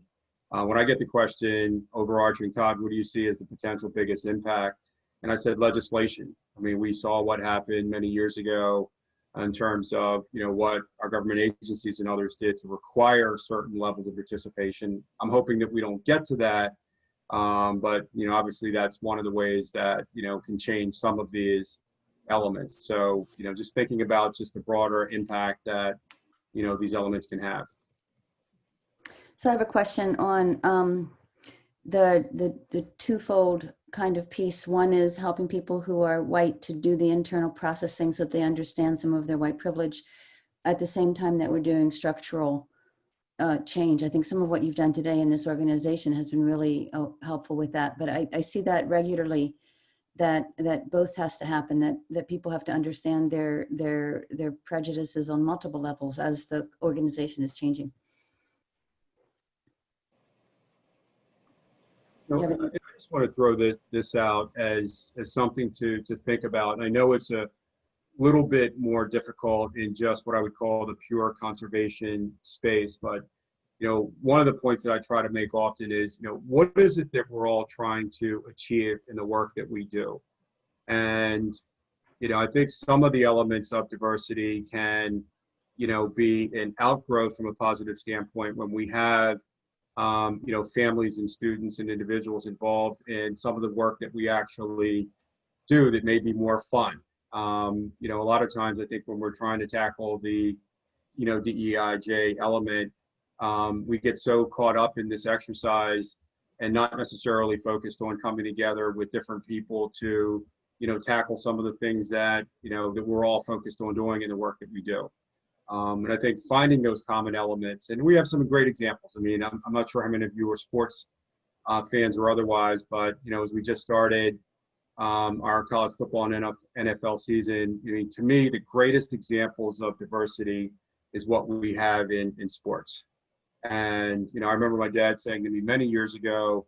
when I get the question overarching, Todd, what do you see as the potential biggest impact? And I said legislation. I mean, we saw what happened many years ago in terms of, what our government agencies and others did to require certain levels of participation. I'm hoping that we don't get to that, but, obviously that's one of the ways that, can change some of these elements. So, just thinking about just the broader impact that, these elements can have. So I have a question on the twofold kind of piece. One is helping people who are white to do the internal processing so that they understand some of their white privilege at the same time that we're doing structural change. I think some of what you've done today in this organization has been really helpful with that. But I see that regularly, that both has to happen, that people have to understand their prejudices on multiple levels as the organization is changing. No, I just want to throw this out as something to think about. And I know it's a little bit more difficult in just what I would call the pure conservation space, but one of the points that I try to make often is, what is it that we're all trying to achieve in the work that we do? And I think some of the elements of diversity can be an outgrowth from a positive standpoint when we have families and students and individuals involved in some of the work that we actually do that may be more fun. A lot of times I think when we're trying to tackle the, DEIJ element, we get so caught up in this exercise and not necessarily focused on coming together with different people to, tackle some of the things that, that we're all focused on doing in the work that we do. And I think finding those common elements, and we have some great examples. I mean, I'm not sure how many of you are sports fans or otherwise, but, as we just started our college football and NFL season, to me, the greatest examples of diversity is what we have in sports. And, I remember my dad saying to me many years ago,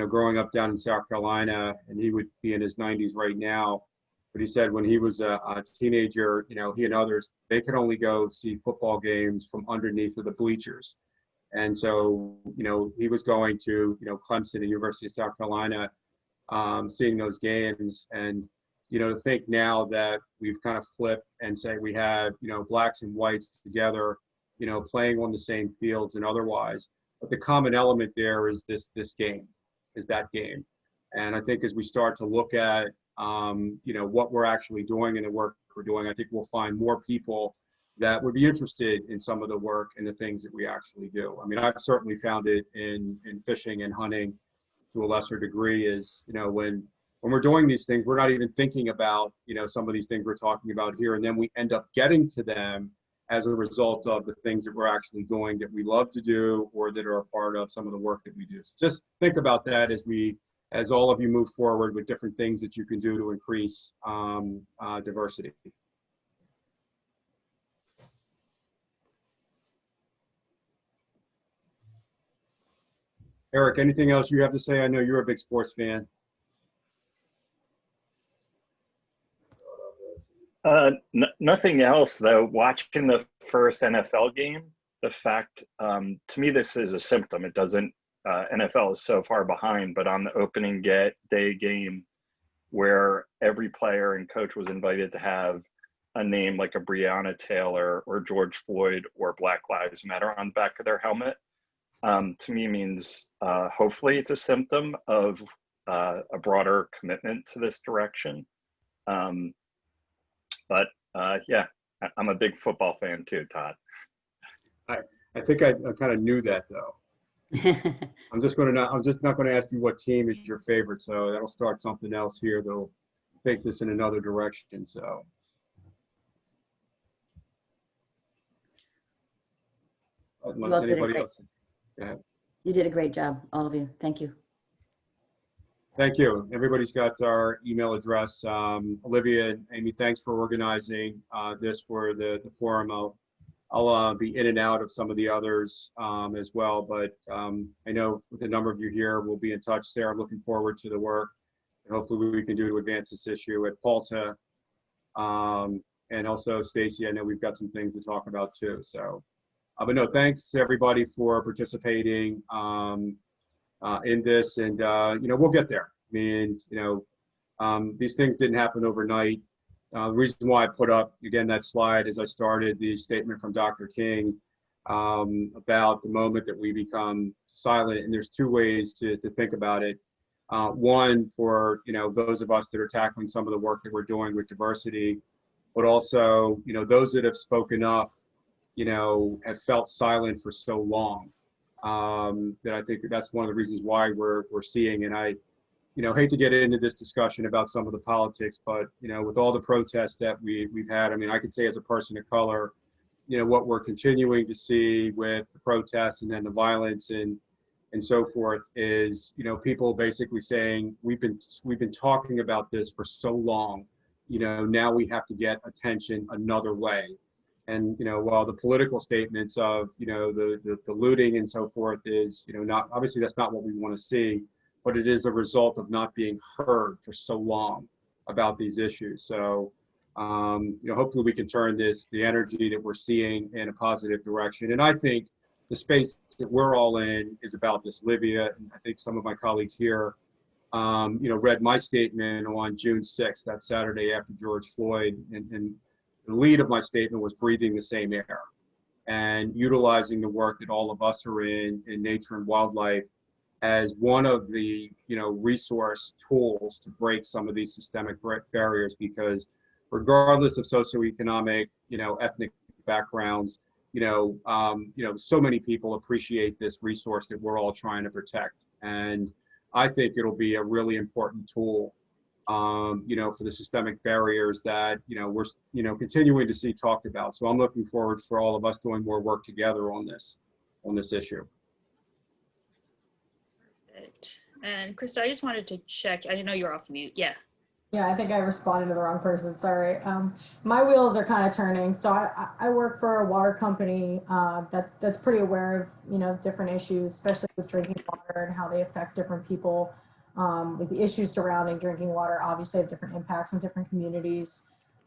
growing up down in South Carolina, and he would be in his 90s right now, but he said when he was a teenager, he and others, they could only go see football games from underneath of the bleachers. And so, he was going to, Clemson and University of South Carolina, seeing those games. And, to think now that we've kind of flipped and say we have, blacks and whites together, playing on the same fields and otherwise. But the common element there is that game. And I think as we start to look at, what we're actually doing and the work we're doing, I think we'll find more people that would be interested in some of the work and the things that we actually do. I mean, I've certainly found it in fishing and hunting to a lesser degree is, when we're doing these things, we're not even thinking about, some of these things we're talking about here. And then we end up getting to them as a result of the things that we're actually doing that we love to do or that are a part of some of the work that we do. So just think about that as all of you move forward with different things that you can do to increase diversity. Eric, anything else you have to say? I know you're a big sports fan. Nothing else though. Watching the first NFL game, the fact, to me, this is a symptom. It doesn't, NFL is so far behind, but on the opening day game where every player and coach was invited to have a name like a Breonna Taylor or George Floyd or Black Lives Matter on the back of their helmet, to me means hopefully it's a symptom of a broader commitment to this direction. But yeah, I'm a big football fan too, Todd. I think I kind of knew that though. I'm just not going to ask you what team is your favorite, so that'll start something else here that'll take this in another direction. So. Unless anybody else. Yeah. You did a great job, all of you. Thank you. Thank you. Everybody's got our email address. Olivia and Amy, thanks for organizing this for the forum. I'll be in and out of some of the others as well, but I know with a number of you here, we'll be in touch. Sarah, I'm looking forward to the work and hopefully we can do to advance this issue at Palta. And also Stacy, I know we've got some things to talk about too. So, but no, thanks to everybody for participating in this, and you know, we'll get there. I mean, you know, these things didn't happen overnight. The reason why I put up again that slide as I started the statement from Dr. King about the moment that we become silent, and there's two ways to think about it. One, for you know, those of us that are tackling some of the work that we're doing with diversity, but also, you know, those that have spoken up, you know, have felt silent for so long. That I think that's one of the reasons why we're seeing, and I, you know, hate to get into this discussion about some of the politics, but you know, with all the protests that we've had, I mean, I could say as a person of color, you know, what we're continuing to see with the protests and then the violence and so forth is, you know, people basically saying we've been talking about this for so long, you know, now we have to get attention another way. And, you know, while the political statements of, you know, the looting and so forth is, you know, not, obviously that's not what we want to see, but it is a result of not being heard for so long about these issues. So, you know, hopefully we can turn the energy that we're seeing in a positive direction. And I think the space that we're all in is about this. Olivia, and I think some of my colleagues here, you know, read my statement on June 6th, that Saturday after George Floyd, and the lead of my statement was breathing the same air and utilizing the work that all of us are in nature and wildlife as one of the, you know, resource tools to break some of these systemic barriers, because regardless of socioeconomic, you know, ethnic backgrounds, you know, so many people appreciate this resource that we're all trying to protect. And I think it'll be a really important tool, you know, for the systemic barriers that, you know, we're, you know, continuing to see talked about. So I'm looking forward for all of us doing more work together on this issue. Perfect. And Krista, I just wanted to check. I didn't know you were off mute. Yeah. Yeah, I think I responded to the wrong person. Sorry. My wheels are kind of turning. So I work for a water company that's pretty aware of, you know, different issues, especially with drinking water and how they affect different people. With the issues surrounding drinking water, obviously have different impacts on different communities.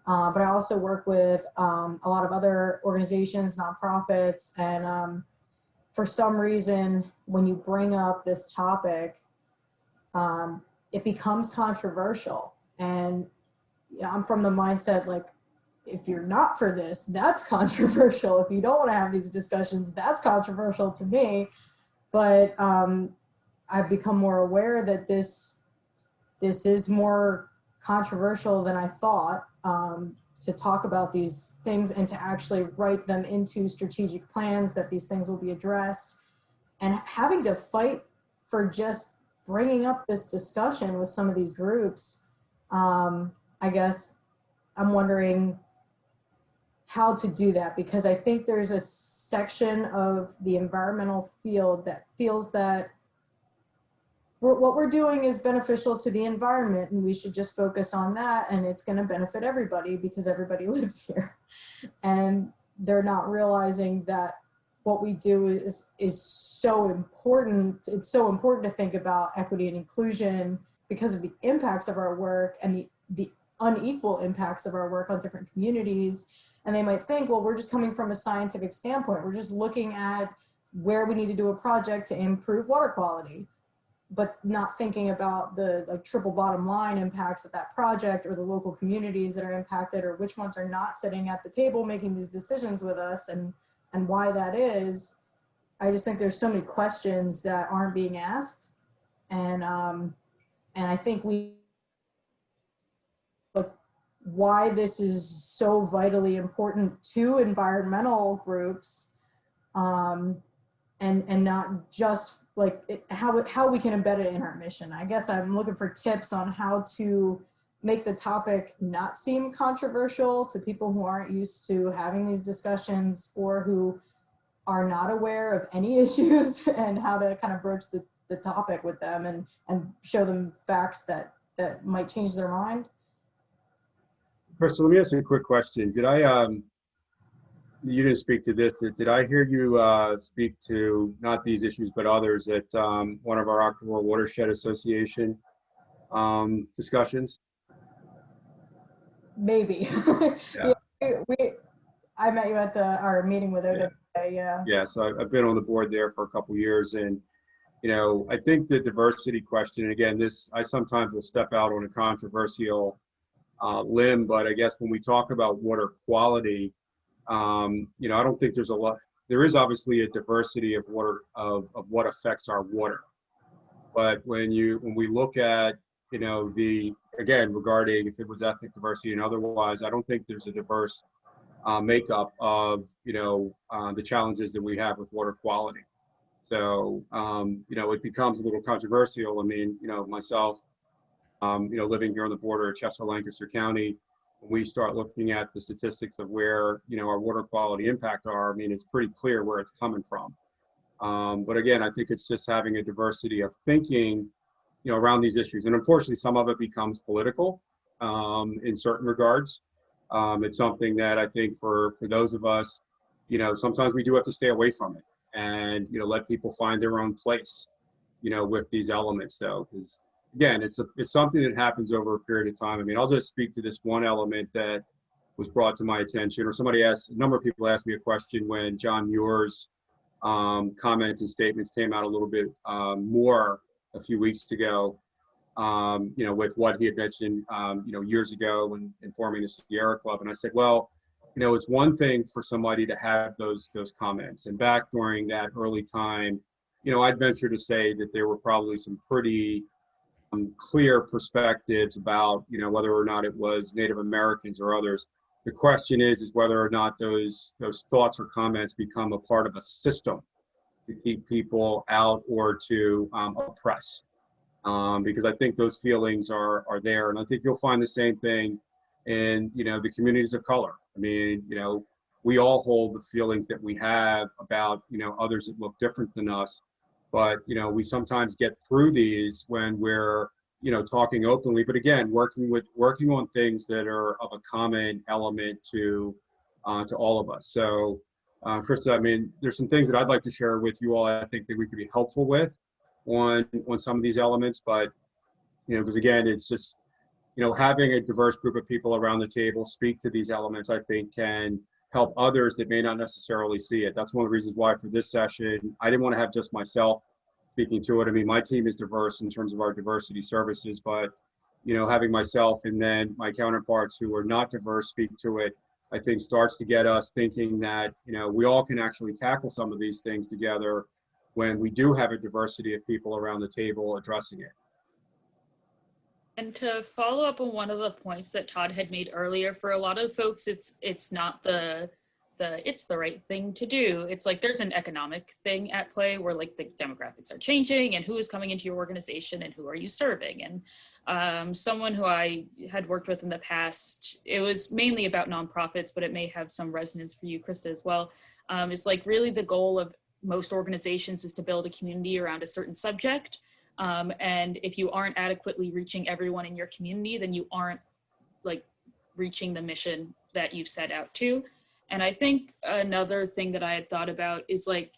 But I also work with a lot of other organizations, nonprofits, and for some reason, when you bring up this topic, it becomes controversial. And you know, I'm from the mindset, like, if you're not for this, that's controversial. If you don't want to have these discussions, that's controversial to me. But I've become more aware that this is more controversial than I thought, to talk about these things and to actually write them into strategic plans, that these things will be addressed, and having to fight for just bringing up this discussion with some of these groups. I guess I'm wondering how to do that, because I think there's a section of the environmental field that feels that what we're doing is beneficial to the environment and we should just focus on that, and it's going to benefit everybody because everybody lives here. And they're not realizing that what we do is so important. It's so important to think about equity and inclusion because of the impacts of our work and the unequal impacts of our work on different communities. And they might think, well, we're just coming from a scientific standpoint. We're just looking at where we need to do a project to improve water quality, but not thinking about the like triple bottom line impacts of that project, or the local communities that are impacted, or which ones are not sitting at the table making these decisions with us, and why that is. I just think there's so many questions that aren't being asked. And I think why this is so vitally important to environmental groups, and not just like how we can embed it in our mission. I guess I'm looking for tips on how to make the topic not seem controversial to people who aren't used to having these discussions or who are not aware of any issues, and how to kind of broach the topic with them and show them facts that might change their mind. Crystal, let me ask you a quick question. Did I, you didn't speak to this, did I hear you speak to, not these issues, but others at one of our October Watershed Association discussions? Maybe. Yeah. I met you at our meeting with OWA, yeah. Yeah, so I've been on the board there for a couple of years, and you know, I think the diversity question, and again, I sometimes will step out on a controversial limb, but I guess when we talk about water quality, you know, I don't think there's a lot. There is obviously a diversity of water of what affects our water, but when we look at, you know, again regarding if it was ethnic diversity and otherwise, I don't think there's a diverse makeup of, you know, the challenges that we have with water quality. So you know, it becomes a little controversial. I mean, you know, myself, you know, living here on the border of Chester, Lancaster County, when we start looking at the statistics of where, you know, our water quality impact are, I mean, it's pretty clear where it's coming from. But again, I think it's just having a diversity of thinking, you know, around these issues. And unfortunately, some of it becomes political in certain regards. It's something that I think for those of us, you know, sometimes we do have to stay away from it and, you know, let people find their own place, you know, with these elements. So, because again, it's something that happens over a period of time. I mean, I'll just speak to this one element that was brought to my attention, or a number of people asked me a question when John Muir's comments and statements came out a little bit more a few weeks ago, you know, with what he had mentioned, you know, years ago when forming the Sierra Club. And I said, well, you know, it's one thing for somebody to have those comments. And back during that early time, you know, I'd venture to say that there were probably some pretty clear perspectives about, you know, whether or not it was Native Americans or others. The question is whether or not those thoughts or comments become a part of a system to keep people out or to oppress. Because I think those feelings are there, and I think you'll find the same thing in, you know, the communities of color. I mean, you know, we all hold the feelings that we have about, you know, others that look different than us, but you know, we sometimes get through these when we're, you know, talking openly. But again, working on things that are of a common element to all of us. So, Krista, I mean, there's some things that I'd like to share with you all. I think that we could be helpful with on some of these elements, but you know, because again, it's just, you know, having a diverse group of people around the table speak to these elements, I think can help others that may not necessarily see it. That's one of the reasons why for this session, I didn't want to have just myself speaking to it. I mean, my team is diverse in terms of our diversity services, but, you know, having myself and then my counterparts who are not diverse speak to it, I think starts to get us thinking that, you know, we all can actually tackle some of these things together when we do have a diversity of people around the table addressing it. And to follow up on one of the points that Todd had made earlier, for a lot of folks, it's not the it's the right thing to do. It's like there's an economic thing at play where like the demographics are changing and who is coming into your organization and who are you serving. And someone who I had worked with in the past, it was mainly about nonprofits, but it may have some resonance for you, Krista, as well. Is like really the goal of most organizations is to build a community around a certain subject. And if you aren't adequately reaching everyone in your community, then you aren't like reaching the mission that you've set out to. And I think another thing that I had thought about is like,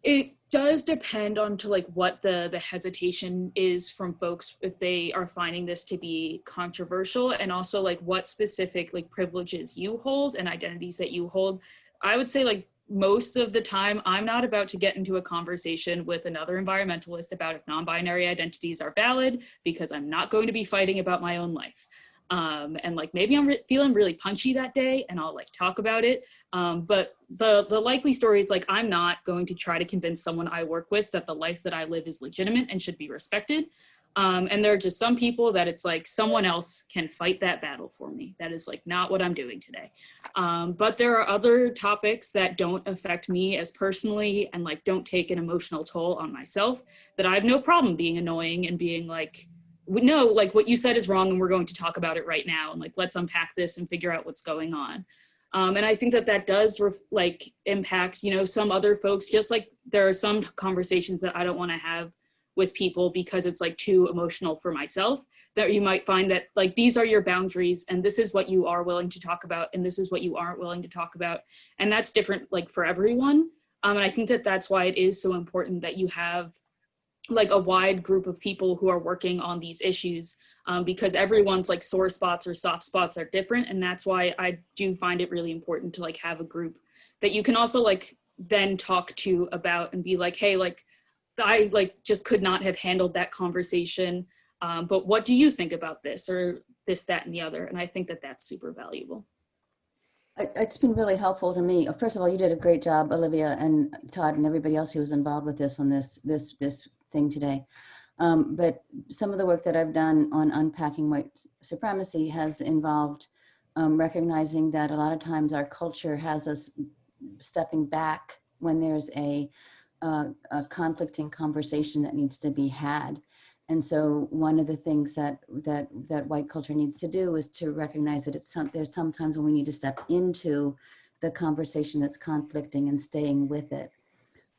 it does depend on to like what the hesitation is from folks if they are finding this to be controversial, and also like what specific like privileges you hold and identities that you hold. I would say like most of the time, I'm not about to get into a conversation with another environmentalist about if non-binary identities are valid, because I'm not going to be fighting about my own life. And like maybe I'm feeling really punchy that day and I'll like talk about it. But the likely story is like I'm not going to try to convince someone I work with that the life that I live is legitimate and should be respected. And there are just some people that it's like someone else can fight that battle for me. That is like not what I'm doing today. But there are other topics that don't affect me as personally and like don't take an emotional toll on myself that I have no problem being annoying and being like, no, like what you said is wrong and we're going to talk about it right now. And like, let's unpack this and figure out what's going on. And I think that that does like impact, you know, some other folks, just like there are some conversations that I don't want to have with people because it's like too emotional for myself, that you might find that like these are your boundaries and this is what you are willing to talk about and this is what you aren't willing to talk about. And that's different like for everyone. And I think that that's why it is so important that you have like a wide group of people who are working on these issues, because everyone's like sore spots or soft spots are different. And that's why I do find it really important to like have a group that you can also like then talk to about and be like, hey, like I like just could not have handled that conversation. But what do you think about this or this, that, and the other? And I think that that's super valuable. It's been really helpful to me. First of all, you did a great job, Olivia and Todd and everybody else who was involved with this on this thing today. But some of the work that I've done on unpacking white supremacy has involved recognizing that a lot of times our culture has us stepping back when there's a conflicting conversation that needs to be had. And so one of the things that white culture needs to do is to recognize that there's sometimes when we need to step into the conversation that's conflicting and staying with it.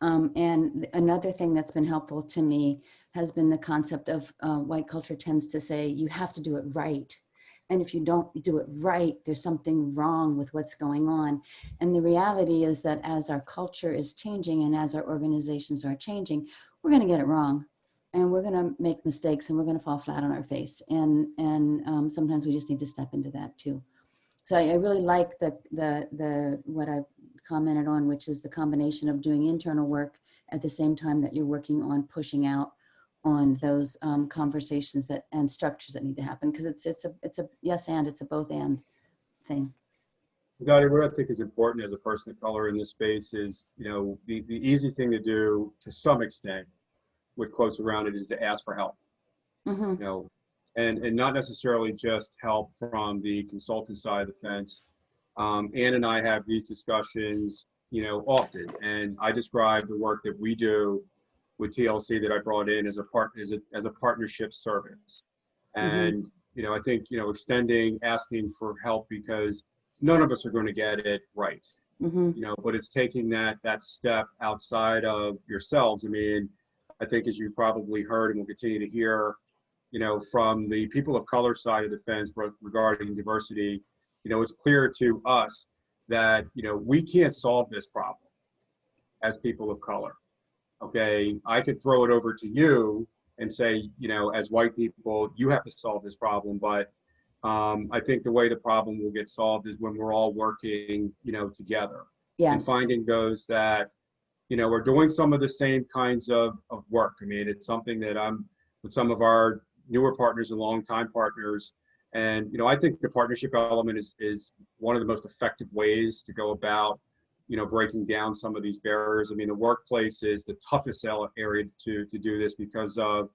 And another thing that's been helpful to me has been the concept of white culture tends to say, you have to do it right. And if you don't do it right, there's something wrong with what's going on. And the reality is that as our culture is changing and as our organizations are changing, we're going to get it wrong. And we're going to make mistakes and we're going to fall flat on our face. And sometimes we just need to step into that too. So I really like the what I've commented on, which is the combination of doing internal work at the same time that you're working on pushing out on those conversations and structures that need to happen, because it's a yes and it's a both and thing. Dottie, what I think is important as a person of color in this space is, you know, the easy thing to do to some extent with quotes around it is to ask for help. Mm-hmm. You know, and not necessarily just help from the consultant side of the fence. Ann and I have these discussions, you know, often, and I describe the work that we do with TLC that I brought in as a partnership service. And, you know, I think, you know, asking for help, because none of us are going to get it right, you know, but it's taking that step outside of yourselves. I mean, I think as you probably heard and will continue to hear, you know, from the people of color side of the fence regarding diversity, you know, it's clear to us that, you know, we can't solve this problem as people of color. Okay, I could throw it over to you and say, you know, as white people, you have to solve this problem. But I think the way the problem will get solved is when we're all working, you know, together. Yeah. And finding those that, you know, are doing some of the same kinds of work. I mean, it's something that I'm with some of our newer partners and longtime partners. And, you know, I think the partnership element is one of the most effective ways to go about, you know, breaking down some of these barriers. I mean, the workplace is the toughest area to do this because of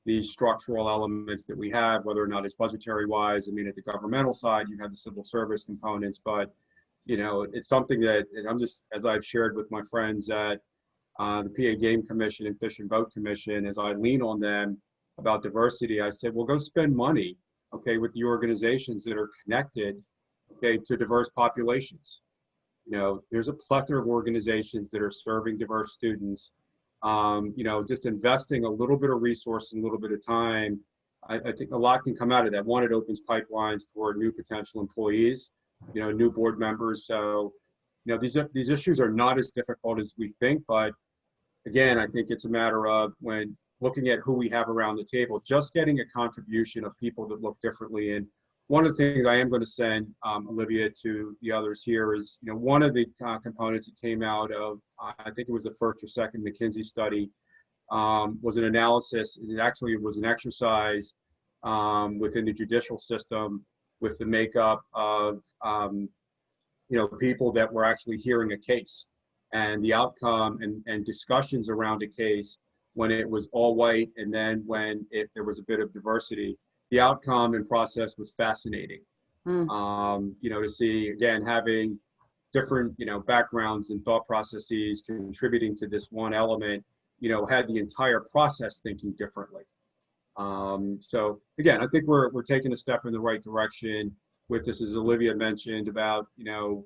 the structural elements that we have, whether or not it's budgetary wise. I mean, at the governmental side, you have the civil service components, but you know, it's something that, and I'm just, as I've shared with my friends at the PA Game Commission and Fish and Boat Commission, as I lean on them about diversity, I said, well, go spend money, okay, with the organizations that are connected, okay, to diverse populations. You know, there's a plethora of organizations that are serving diverse students. You know, just investing a little bit of resources and a little bit of time, I think a lot can come out of that. One, it opens pipelines for new potential employees, you know, new board members. So, you know, these issues are not as difficult as we think, but again, I think it's a matter of when looking at who we have around the table, just getting a contribution of people that look differently. And one of the things I am going to send Olivia to the others here is, you know, one of the components that came out of, I think it was the first or second McKinsey study, was an analysis. It actually was an exercise within the judicial system with the makeup of, you know, people that were actually hearing a case and the outcome and discussions around a case when it was all white and then when there was a bit of diversity. The outcome and process was fascinating. You know, to see, again, having different, you know, backgrounds and thought processes contributing to this one element, you know, had the entire process thinking differently. So again, I think we're taking a step in the right direction with this, as Olivia mentioned about, you know,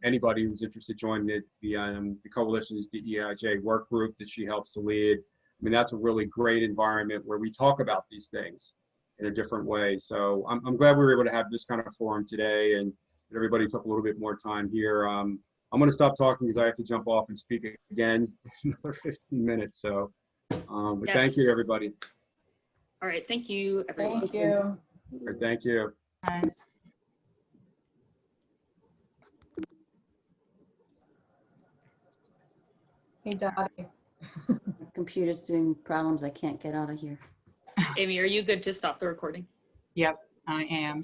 anybody who's interested joining the coalition's DEIJ work group that she helps to lead. I mean, that's a really great environment where we talk about these things in a different way. So I'm glad we were able to have this kind of forum today and everybody took a little bit more time here. I'm going to stop talking because I have to jump off and speak again in another 15 minutes. So, but Yes. Thank you, everybody. All right, thank you, everyone. Thank you. All right, thank you. Guys. Hey, Dottie. Computer's doing problems. I can't get out of here. Amy, are you good to stop the recording? Yep, I am.